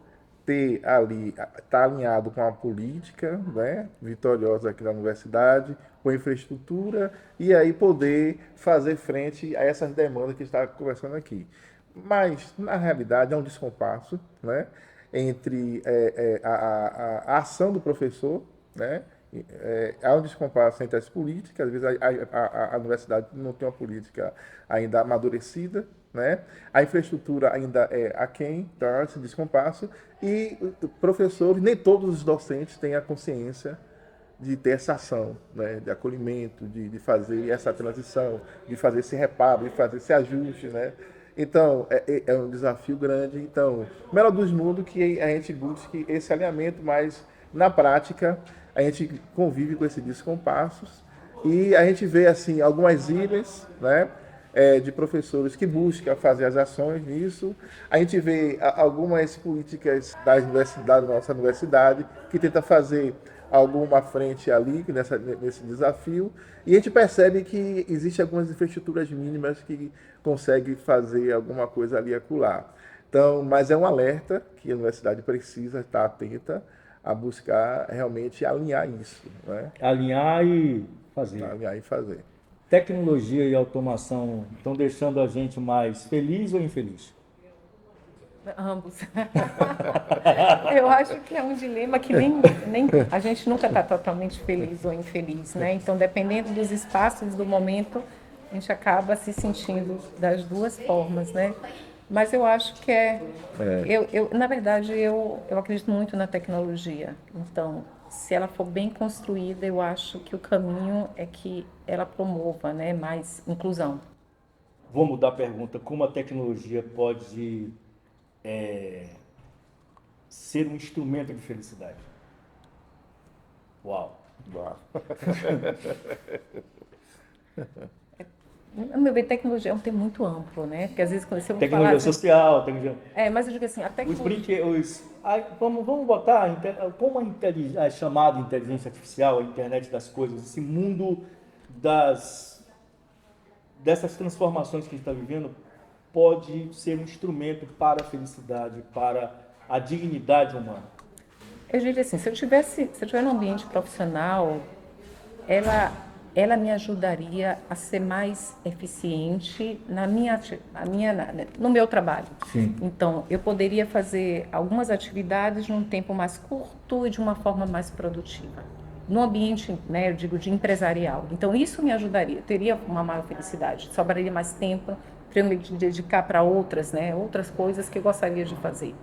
ter ali, estar alinhado com a política, né, vitoriosa aqui na universidade, com a infraestrutura, e aí poder fazer frente a essas demandas que a gente está conversando aqui. Mas, na realidade, é um descompasso, né, entre a ação do professor, né, há um descompasso entre as políticas, às vezes a universidade não tem uma política ainda amadurecida, né? A infraestrutura ainda é aquém, tá? Esse descompasso, e professores, nem todos os docentes têm a consciência de ter essa ação, né? De acolhimento, de fazer essa transição, de fazer esse reparo, de fazer esse ajuste, né? Então, é um desafio grande. Então, o melhor dos mundos que a gente busque esse alinhamento, mas na prática a gente convive com esses descompassos e a gente vê assim algumas ilhas, né, de professores que buscam fazer as ações nisso. A gente vê algumas políticas da nossa universidade que tenta fazer alguma frente ali nesse desafio, e a gente percebe que existem algumas infraestruturas mínimas que conseguem fazer alguma coisa ali e acolá. Então, mas é um alerta que a universidade precisa estar atenta a buscar realmente alinhar isso, né? Alinhar e fazer. Alinhar e fazer. Tecnologia e automação estão deixando a gente mais feliz ou infeliz? Ambos. Eu acho que é um dilema que nem a gente nunca está totalmente feliz ou infeliz, né? Então, dependendo dos espaços, do momento, a gente acaba se sentindo das duas formas, né? Mas eu acho que na verdade, eu acredito muito na tecnologia. Então, se ela for bem construída, eu acho que o caminho é que ela promova, né, mais inclusão. Vou mudar a pergunta. Como a tecnologia pode ser um instrumento de felicidade? Uau! No meu ver, tecnologia é um termo muito amplo, né? Porque às vezes quando você tecnologia social, tecnologia... mas eu digo assim, a tecnologia... Vamos botar como a chamada inteligência artificial, a internet das coisas, esse mundo dessas transformações que a gente está vivendo, pode ser um instrumento para a felicidade, para a dignidade humana. Eu diria assim, se eu tiver num ambiente profissional, ela me ajudaria a ser mais eficiente no meu trabalho. Sim. Então, eu poderia fazer algumas atividades num tempo mais curto e de uma forma mais produtiva. No ambiente, né, eu digo, de empresarial. Então, isso me ajudaria, teria uma maior felicidade, sobraria mais tempo para eu me dedicar para outras coisas que eu gostaria de fazer.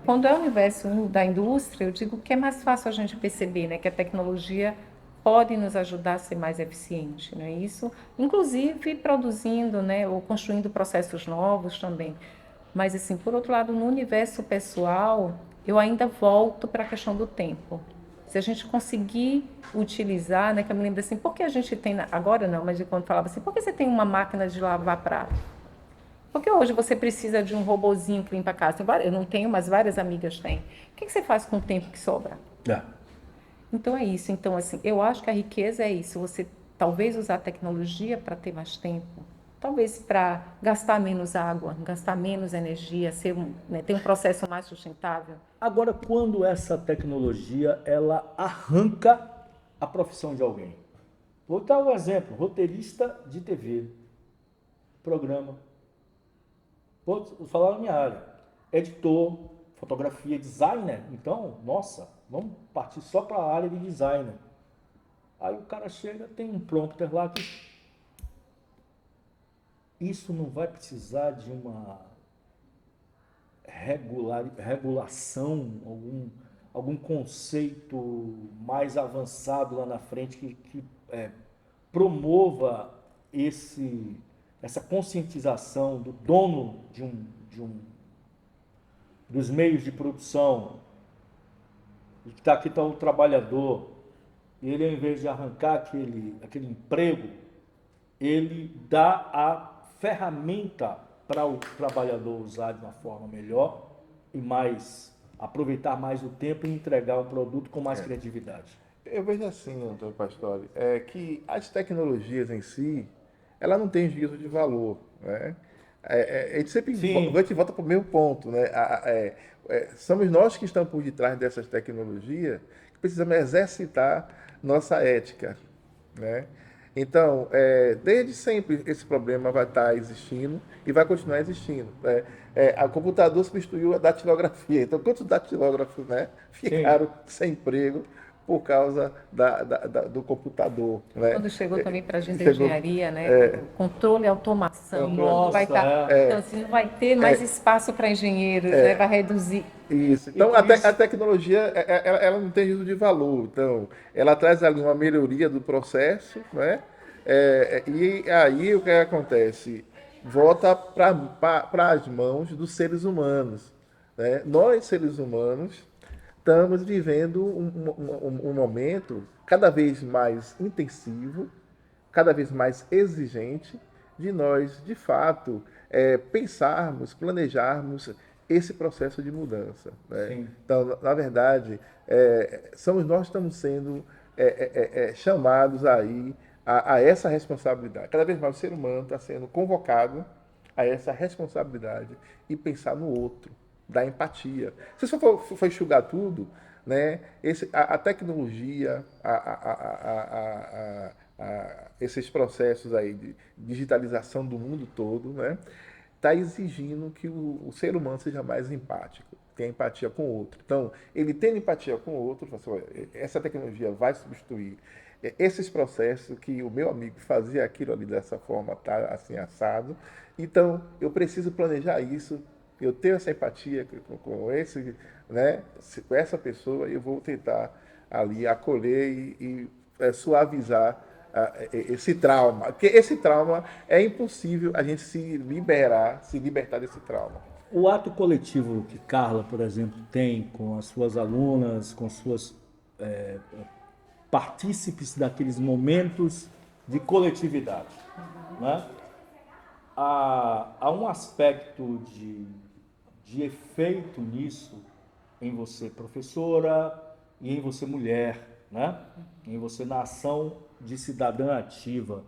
Quando é o universo da indústria, eu digo que é mais fácil a gente perceber, né, que a tecnologia pode nos ajudar a ser mais eficiente, não é isso? Inclusive produzindo, né, ou construindo processos novos também. Mas, assim, por outro lado, no universo pessoal, eu ainda volto para a questão do tempo. Se a gente conseguir utilizar, né, que eu me lembro assim, por que a gente tem, agora não, mas de quando falava assim, por que você tem uma máquina de lavar prato? Porque hoje você precisa de um robozinho que limpa a casa. Eu não tenho, mas várias amigas têm. O que você faz com o tempo que sobra? Então é isso. Então, assim, eu acho que a riqueza é isso. Você talvez usar a tecnologia para ter mais tempo. Talvez para gastar menos água, gastar menos energia, ter um processo mais sustentável. Agora, quando essa tecnologia ela arranca a profissão de alguém? Vou dar um exemplo. Roteirista de TV. Programa. Vou falar na minha área. Editor, fotografia, designer. Então, nossa, vamos partir só para a área de designer. Aí o cara chega, tem um prompter lá que... Isso não vai precisar de uma regulação, algum conceito mais avançado lá na frente que promova essa conscientização do dono dos meios de produção, que aqui está o trabalhador, e ele, ao invés de arrancar aquele emprego, ele dá a ferramenta para o trabalhador usar de uma forma melhor e aproveitar mais o tempo e entregar um produto com mais criatividade. Eu vejo assim, Antônio Pastore, que as tecnologias em si, ela não tem juízo de valor, né? A gente sempre volta para o mesmo ponto, né? Somos nós que estamos por detrás dessas tecnologias que precisamos exercitar nossa ética, né? Então, desde sempre esse problema vai estar existindo e vai continuar existindo. A computador substituiu a datilografia. Então, quantos datilógrafos, né, ficaram sem emprego por causa do computador? Né? Quando chegou também para a gente da engenharia, né, controle e automação, Nossa, então, assim, não vai ter mais espaço para engenheiros, né, vai reduzir. Isso. Então, a tecnologia, ela não tem juízo de valor. Então, ela traz ali uma melhoria do processo, né? E aí o que acontece? Volta para as mãos dos seres humanos, né? Nós, seres humanos, estamos vivendo um momento cada vez mais intensivo, cada vez mais exigente, de nós, de fato, pensarmos, planejarmos esse processo de mudança. Né? Então, na verdade, somos nós que estamos sendo chamados aí a essa responsabilidade. Cada vez mais o ser humano está sendo convocado a essa responsabilidade e pensar no outro, da empatia. Se só for enxugar tudo, né, a tecnologia, esses processos aí de digitalização do mundo todo, né, está exigindo que o ser humano seja mais empático, tenha empatia com o outro. Então, ele tendo empatia com o outro, essa tecnologia vai substituir esses processos que o meu amigo fazia aquilo ali dessa forma, tá assim assado. Então, eu preciso planejar isso, eu tenho essa empatia com essa pessoa, e eu vou tentar ali acolher e suavizar esse trauma. Porque esse trauma é impossível a gente se libertar desse trauma. O ato coletivo que Carla, por exemplo, tem com as suas alunas, com suas partícipes daqueles momentos de coletividade, né? Há um aspecto de efeito nisso em você, professora, e em você, mulher, né? Em você, na ação de cidadã ativa.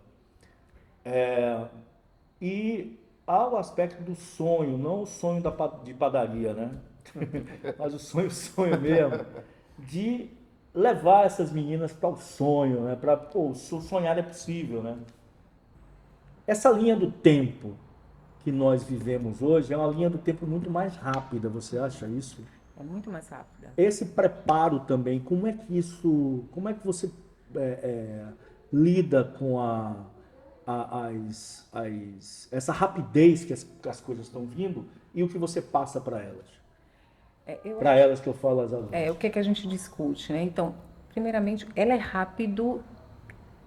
E há o aspecto do sonho, não o sonho de padaria, né? Mas o sonho mesmo, de levar essas meninas para o sonho, né? Sonhar é possível, né? Essa linha do tempo que nós vivemos hoje é uma linha do tempo muito mais rápida, você acha isso? É muito mais rápida. Esse preparo também, como é que você lida com essa rapidez que as coisas estão vindo e o que você passa para elas? Para elas que eu falo as alunas. O que a gente discute, né? Então, primeiramente, ela é rápido,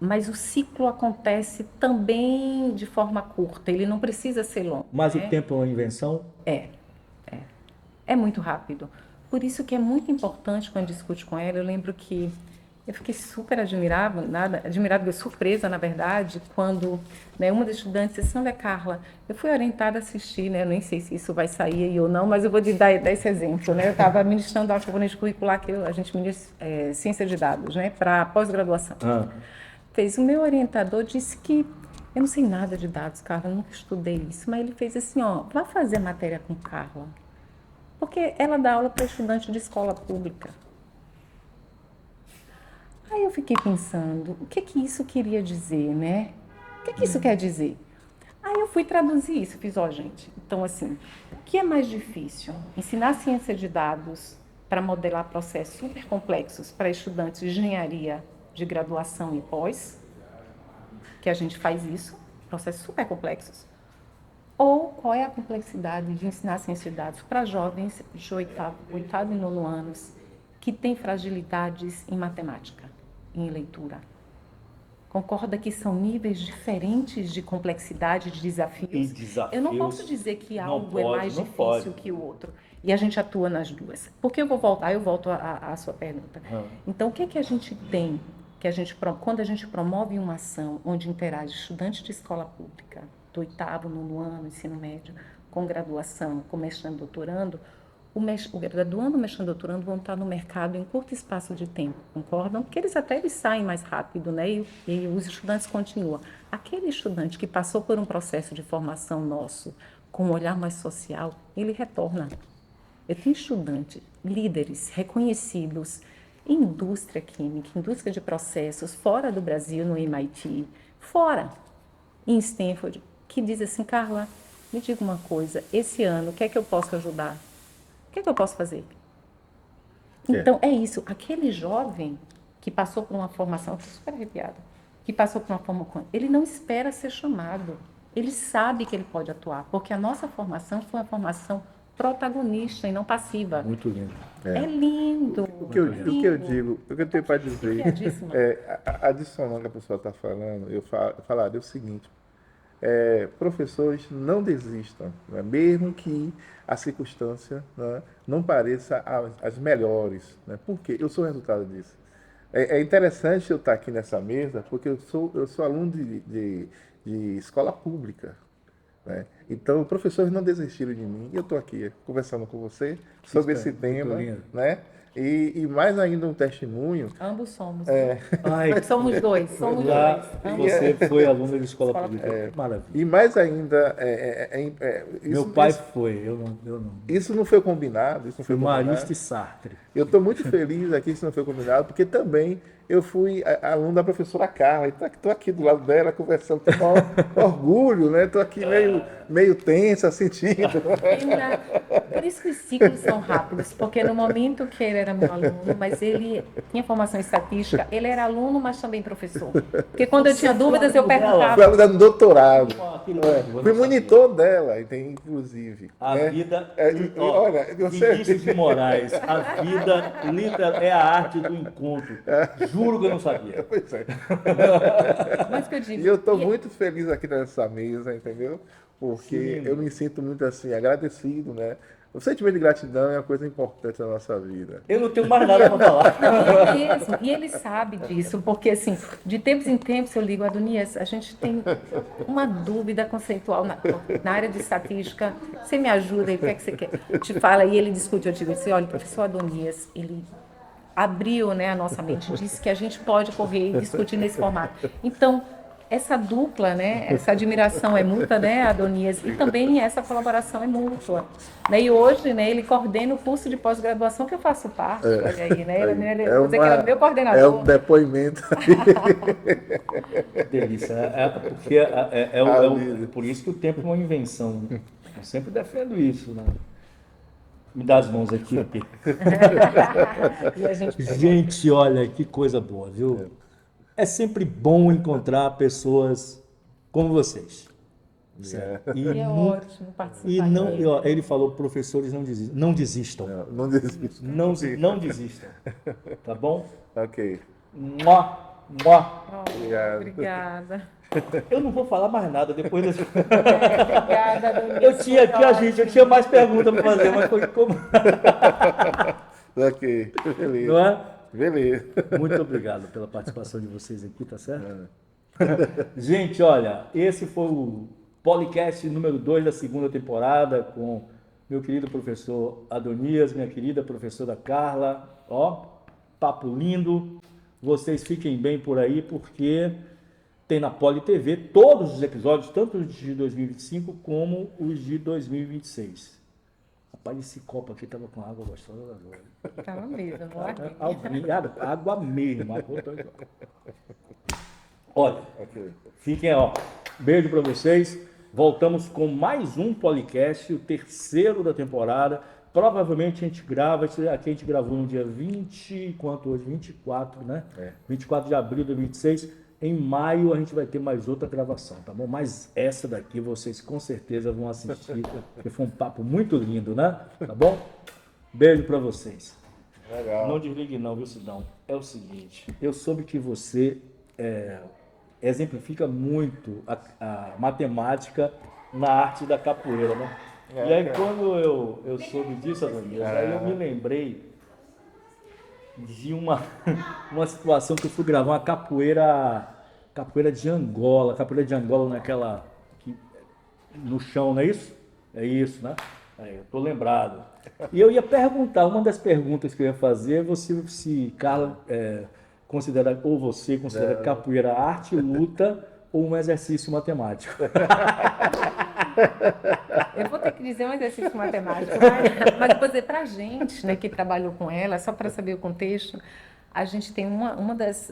mas o ciclo acontece também de forma curta, ele não precisa ser longo. Mas né? O tempo é uma invenção? É muito rápido. Por isso que é muito importante quando discute com ela. Eu lembro que eu fiquei super admirada, surpresa, na verdade, quando uma das estudantes disse assim: olha, Carla, eu fui orientada a assistir, né? Eu nem sei se isso vai sair aí ou não, mas eu vou te dar esse exemplo, né? Eu estava ministrando a componente curricular que a gente ministra ciência de dados, né? Para pós-graduação. O meu orientador disse que eu não sei nada de dados, Carla, eu nunca estudei isso, mas ele fez assim, vá fazer matéria com Carla, porque ela dá aula para estudante de escola pública. Aí eu fiquei pensando, o que isso queria dizer, né? O que isso quer dizer? Aí eu fui traduzir isso, fiz, gente, então assim, o que é mais difícil? Ensinar ciência de dados para modelar processos super complexos para estudantes de engenharia de graduação e pós, que a gente faz isso, processos super complexos. Ou qual é a complexidade de ensinar ciência de dados para jovens de oitavo e nono anos que têm fragilidades em matemática, em leitura? Concorda que são níveis diferentes de complexidade, de desafios? Eu não posso dizer que algo é mais difícil que o outro. E a gente atua nas duas. Porque eu volto à sua pergunta. Então, o que é que a gente tem? Quando a gente promove uma ação onde interage estudante de escola pública, do 8º, 9º ano, ensino médio, com graduação, com mestrando, doutorando, o graduando, o mestrando, doutorando vão estar no mercado em curto espaço de tempo, concordam? Porque eles saem mais rápido, né? E os estudantes continuam. Aquele estudante que passou por um processo de formação nosso, com um olhar mais social, ele retorna. Eu tenho estudantes, líderes reconhecidos em indústria química, indústria de processos, fora do Brasil, no MIT, fora, em Stanford, que diz assim, Carla, me diga uma coisa, esse ano, o que é que eu posso ajudar? O que é que eu posso fazer? Então, é isso. Aquele jovem que passou por uma formação, eu estou super arrepiada, que passou por uma formação, ele não espera ser chamado. Ele sabe que ele pode atuar, porque a nossa formação foi uma formação protagonista e não passiva. Muito lindo. É lindo. O que eu digo, o que eu tenho para dizer, adicionando ao que a pessoa está falando, eu falaria o seguinte, professores não desistam, né? Mesmo que a circunstância, né, não pareça as melhores, né? Porque eu sou resultado disso. É interessante eu estar aqui nessa mesa, porque eu sou aluno de escola pública, né? Então, professores não desistiram de mim, e eu estou aqui conversando com você sobre esse tema, né? E mais ainda um testemunho. Ambos somos. Somos dois. Você foi aluno de escola pública. Maravilha. E mais ainda, meu pai foi, eu não. Isso não foi combinado. Isso não foi Marista e Sartre. Eu estou muito feliz aqui que isso não foi combinado, porque também eu fui aluno da professora Carla, e estou aqui do lado dela conversando com orgulho, né? Estou aqui meio tensa, sentindo. Por isso que os ciclos são rápidos, porque no momento que ele era meu aluno, mas ele tinha formação em estatística, ele era aluno, mas também professor. Porque quando eu tinha dúvidas, eu perguntava. Fui aluna no doutorado. Fui monitor dela, inclusive. A vida. Olha, Vinícius de Moraes, a vida é a arte do encontro. Juro que eu não sabia. Pois é. Mas que eu digo, e eu estou muito feliz aqui nessa mesa, entendeu? Porque eu me sinto muito assim, agradecido, né? O sentimento de gratidão é uma coisa importante na nossa vida. Eu não tenho mais nada para falar. Não, é mesmo. E ele sabe disso, porque assim, de tempos em tempos eu ligo, Adonias, a gente tem uma dúvida conceitual na área de estatística. Você me ajuda aí, o que é que você quer? Te fala, e ele discute, eu digo assim, olha, o professor Adonias, ele abriu, né, a nossa mente, disse que a gente pode correr e discutir nesse formato. Então, essa dupla, né, essa admiração é mútua, né, Adonias, e também essa colaboração é mútua. Né, e hoje, né, ele coordena o curso de pós-graduação que eu faço parte, olha aí, né, vou dizer que era meu coordenador. É um depoimento. Que delícia, por isso que o tempo é uma invenção. Eu sempre defendo isso, né? Me dá as mãos aqui. Gente, olha, que coisa boa, viu? É sempre bom encontrar pessoas como vocês. Certo? É ótimo participar. Ele falou, professores não desistam. Não desistam. Não desistam. Não desistam. Tá bom? Ok. Obrigada. Eu não vou falar mais nada depois desse. Obrigada, eu tinha mais perguntas para fazer, mas foi como. Ok, beleza. Não é? Beleza. Muito obrigado pela participação de vocês aqui, tá certo? Gente, olha, esse foi o podcast número 2 da segunda temporada com meu querido professor Adonias, minha querida professora Carla. Ó, papo lindo. Vocês fiquem bem por aí, porque tem na Poli TV todos os episódios, tanto os de 2025 como os de 2026. Rapaz, esse copo aqui tava com água gostosa agora. Tava mesmo, Água mesmo. Olha, fiquem, ó. Beijo para vocês. Voltamos com mais um podcast, o 3º da temporada. Provavelmente a gente grava, aqui a gente gravou no dia 20, quanto hoje? 24, né? 24 de abril de 2026. Em maio a gente vai ter mais outra gravação, tá bom? Mas essa daqui vocês com certeza vão assistir, porque foi um papo muito lindo, né? Tá bom? Beijo pra vocês. Legal. Não desligue não, viu, Sidão? É o seguinte, eu soube que você exemplifica muito a matemática na arte da capoeira, né? E aí quando eu soube disso, Adonias, aí eu me lembrei de uma situação que eu fui gravar uma capoeira de Angola. Capoeira de Angola naquela... no chão, não é isso? É isso, né? Eu tô lembrado. E eu ia perguntar, uma das perguntas que eu ia fazer é se Carla considera, ou você considera capoeira arte, luta ou um exercício matemático. Eu vou ter que dizer um exercício matemático, mas vou dizer para a gente, né, que trabalhou com ela, só para saber o contexto, a gente tem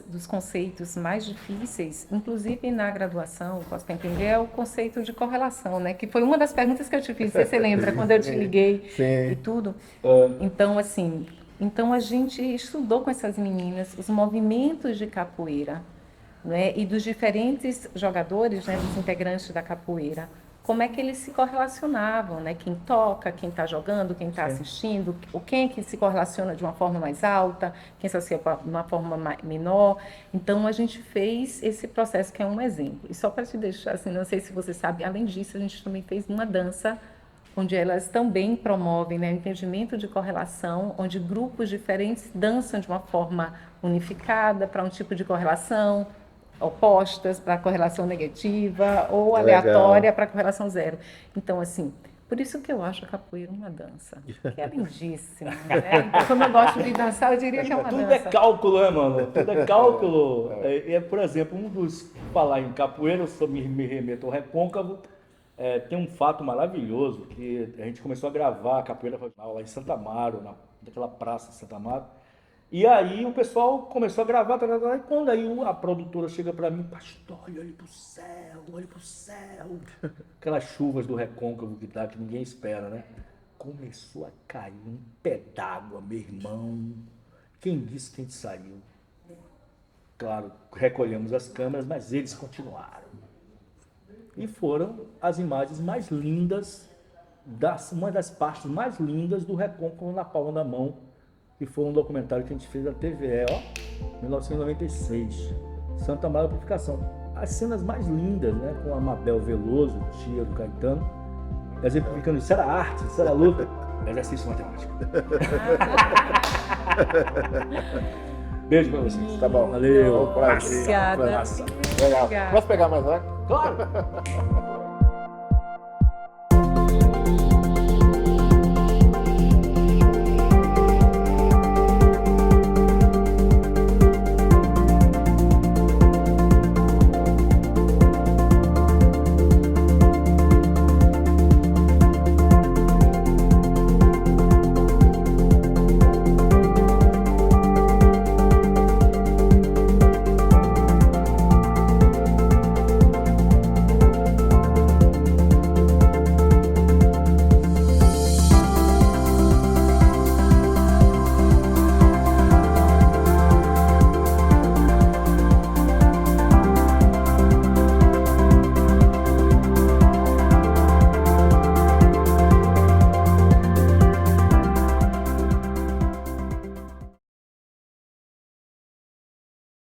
dos conceitos mais difíceis, inclusive na graduação, posso entender, é o conceito de correlação, né? Que foi uma das perguntas que eu te fiz, você lembra, quando eu te liguei e tudo. Então, assim, a gente estudou com essas meninas os movimentos de capoeira, né? E dos diferentes jogadores, né, dos integrantes da capoeira, como é que eles se correlacionavam, né? Quem toca, quem está jogando, quem está assistindo, quem é que se correlaciona de uma forma mais alta, quem se associa de uma forma menor. Então, a gente fez esse processo que é um exemplo. E só para te deixar, assim, não sei se você sabe, além disso, a gente também fez uma dança onde elas também promovem, né, o entendimento de correlação, onde grupos diferentes dançam de uma forma unificada para um tipo de correlação, opostas para correlação negativa ou aleatória para correlação zero. Então, assim, por isso que eu acho a capoeira uma dança, que é lindíssima, né? Então, como eu gosto de dançar, eu diria que é uma Tudo dança. é cálculo, né, mano? Tudo é cálculo. Por exemplo, falar em capoeira, eu me remeto ao recôncavo, tem um fato maravilhoso, que a gente começou a gravar a capoeira lá em Santa Amaro, naquela praça de Santa Amaro. E aí o pessoal começou a gravar, e quando aí a produtora chega pra mim, pastor, olha pro céu. Aquelas chuvas do recôncavo que ninguém espera, né? Começou a cair um pé d'água, meu irmão. Quem disse que a gente saiu? Claro, recolhemos as câmeras, mas eles continuaram. E foram as imagens mais lindas, uma das partes mais lindas do recôncavo na palma da mão, que foi um documentário que a gente fez da TVE, 1996, Santa Amaro Purificação. As cenas mais lindas, né, com a Mabel Veloso, tia do Caetano, exemplificando isso era arte, isso era luta, exercício matemático. Beijo pra vocês. Tá bom. Valeu. Obrigada. Legal. Posso pegar mais, né? Claro.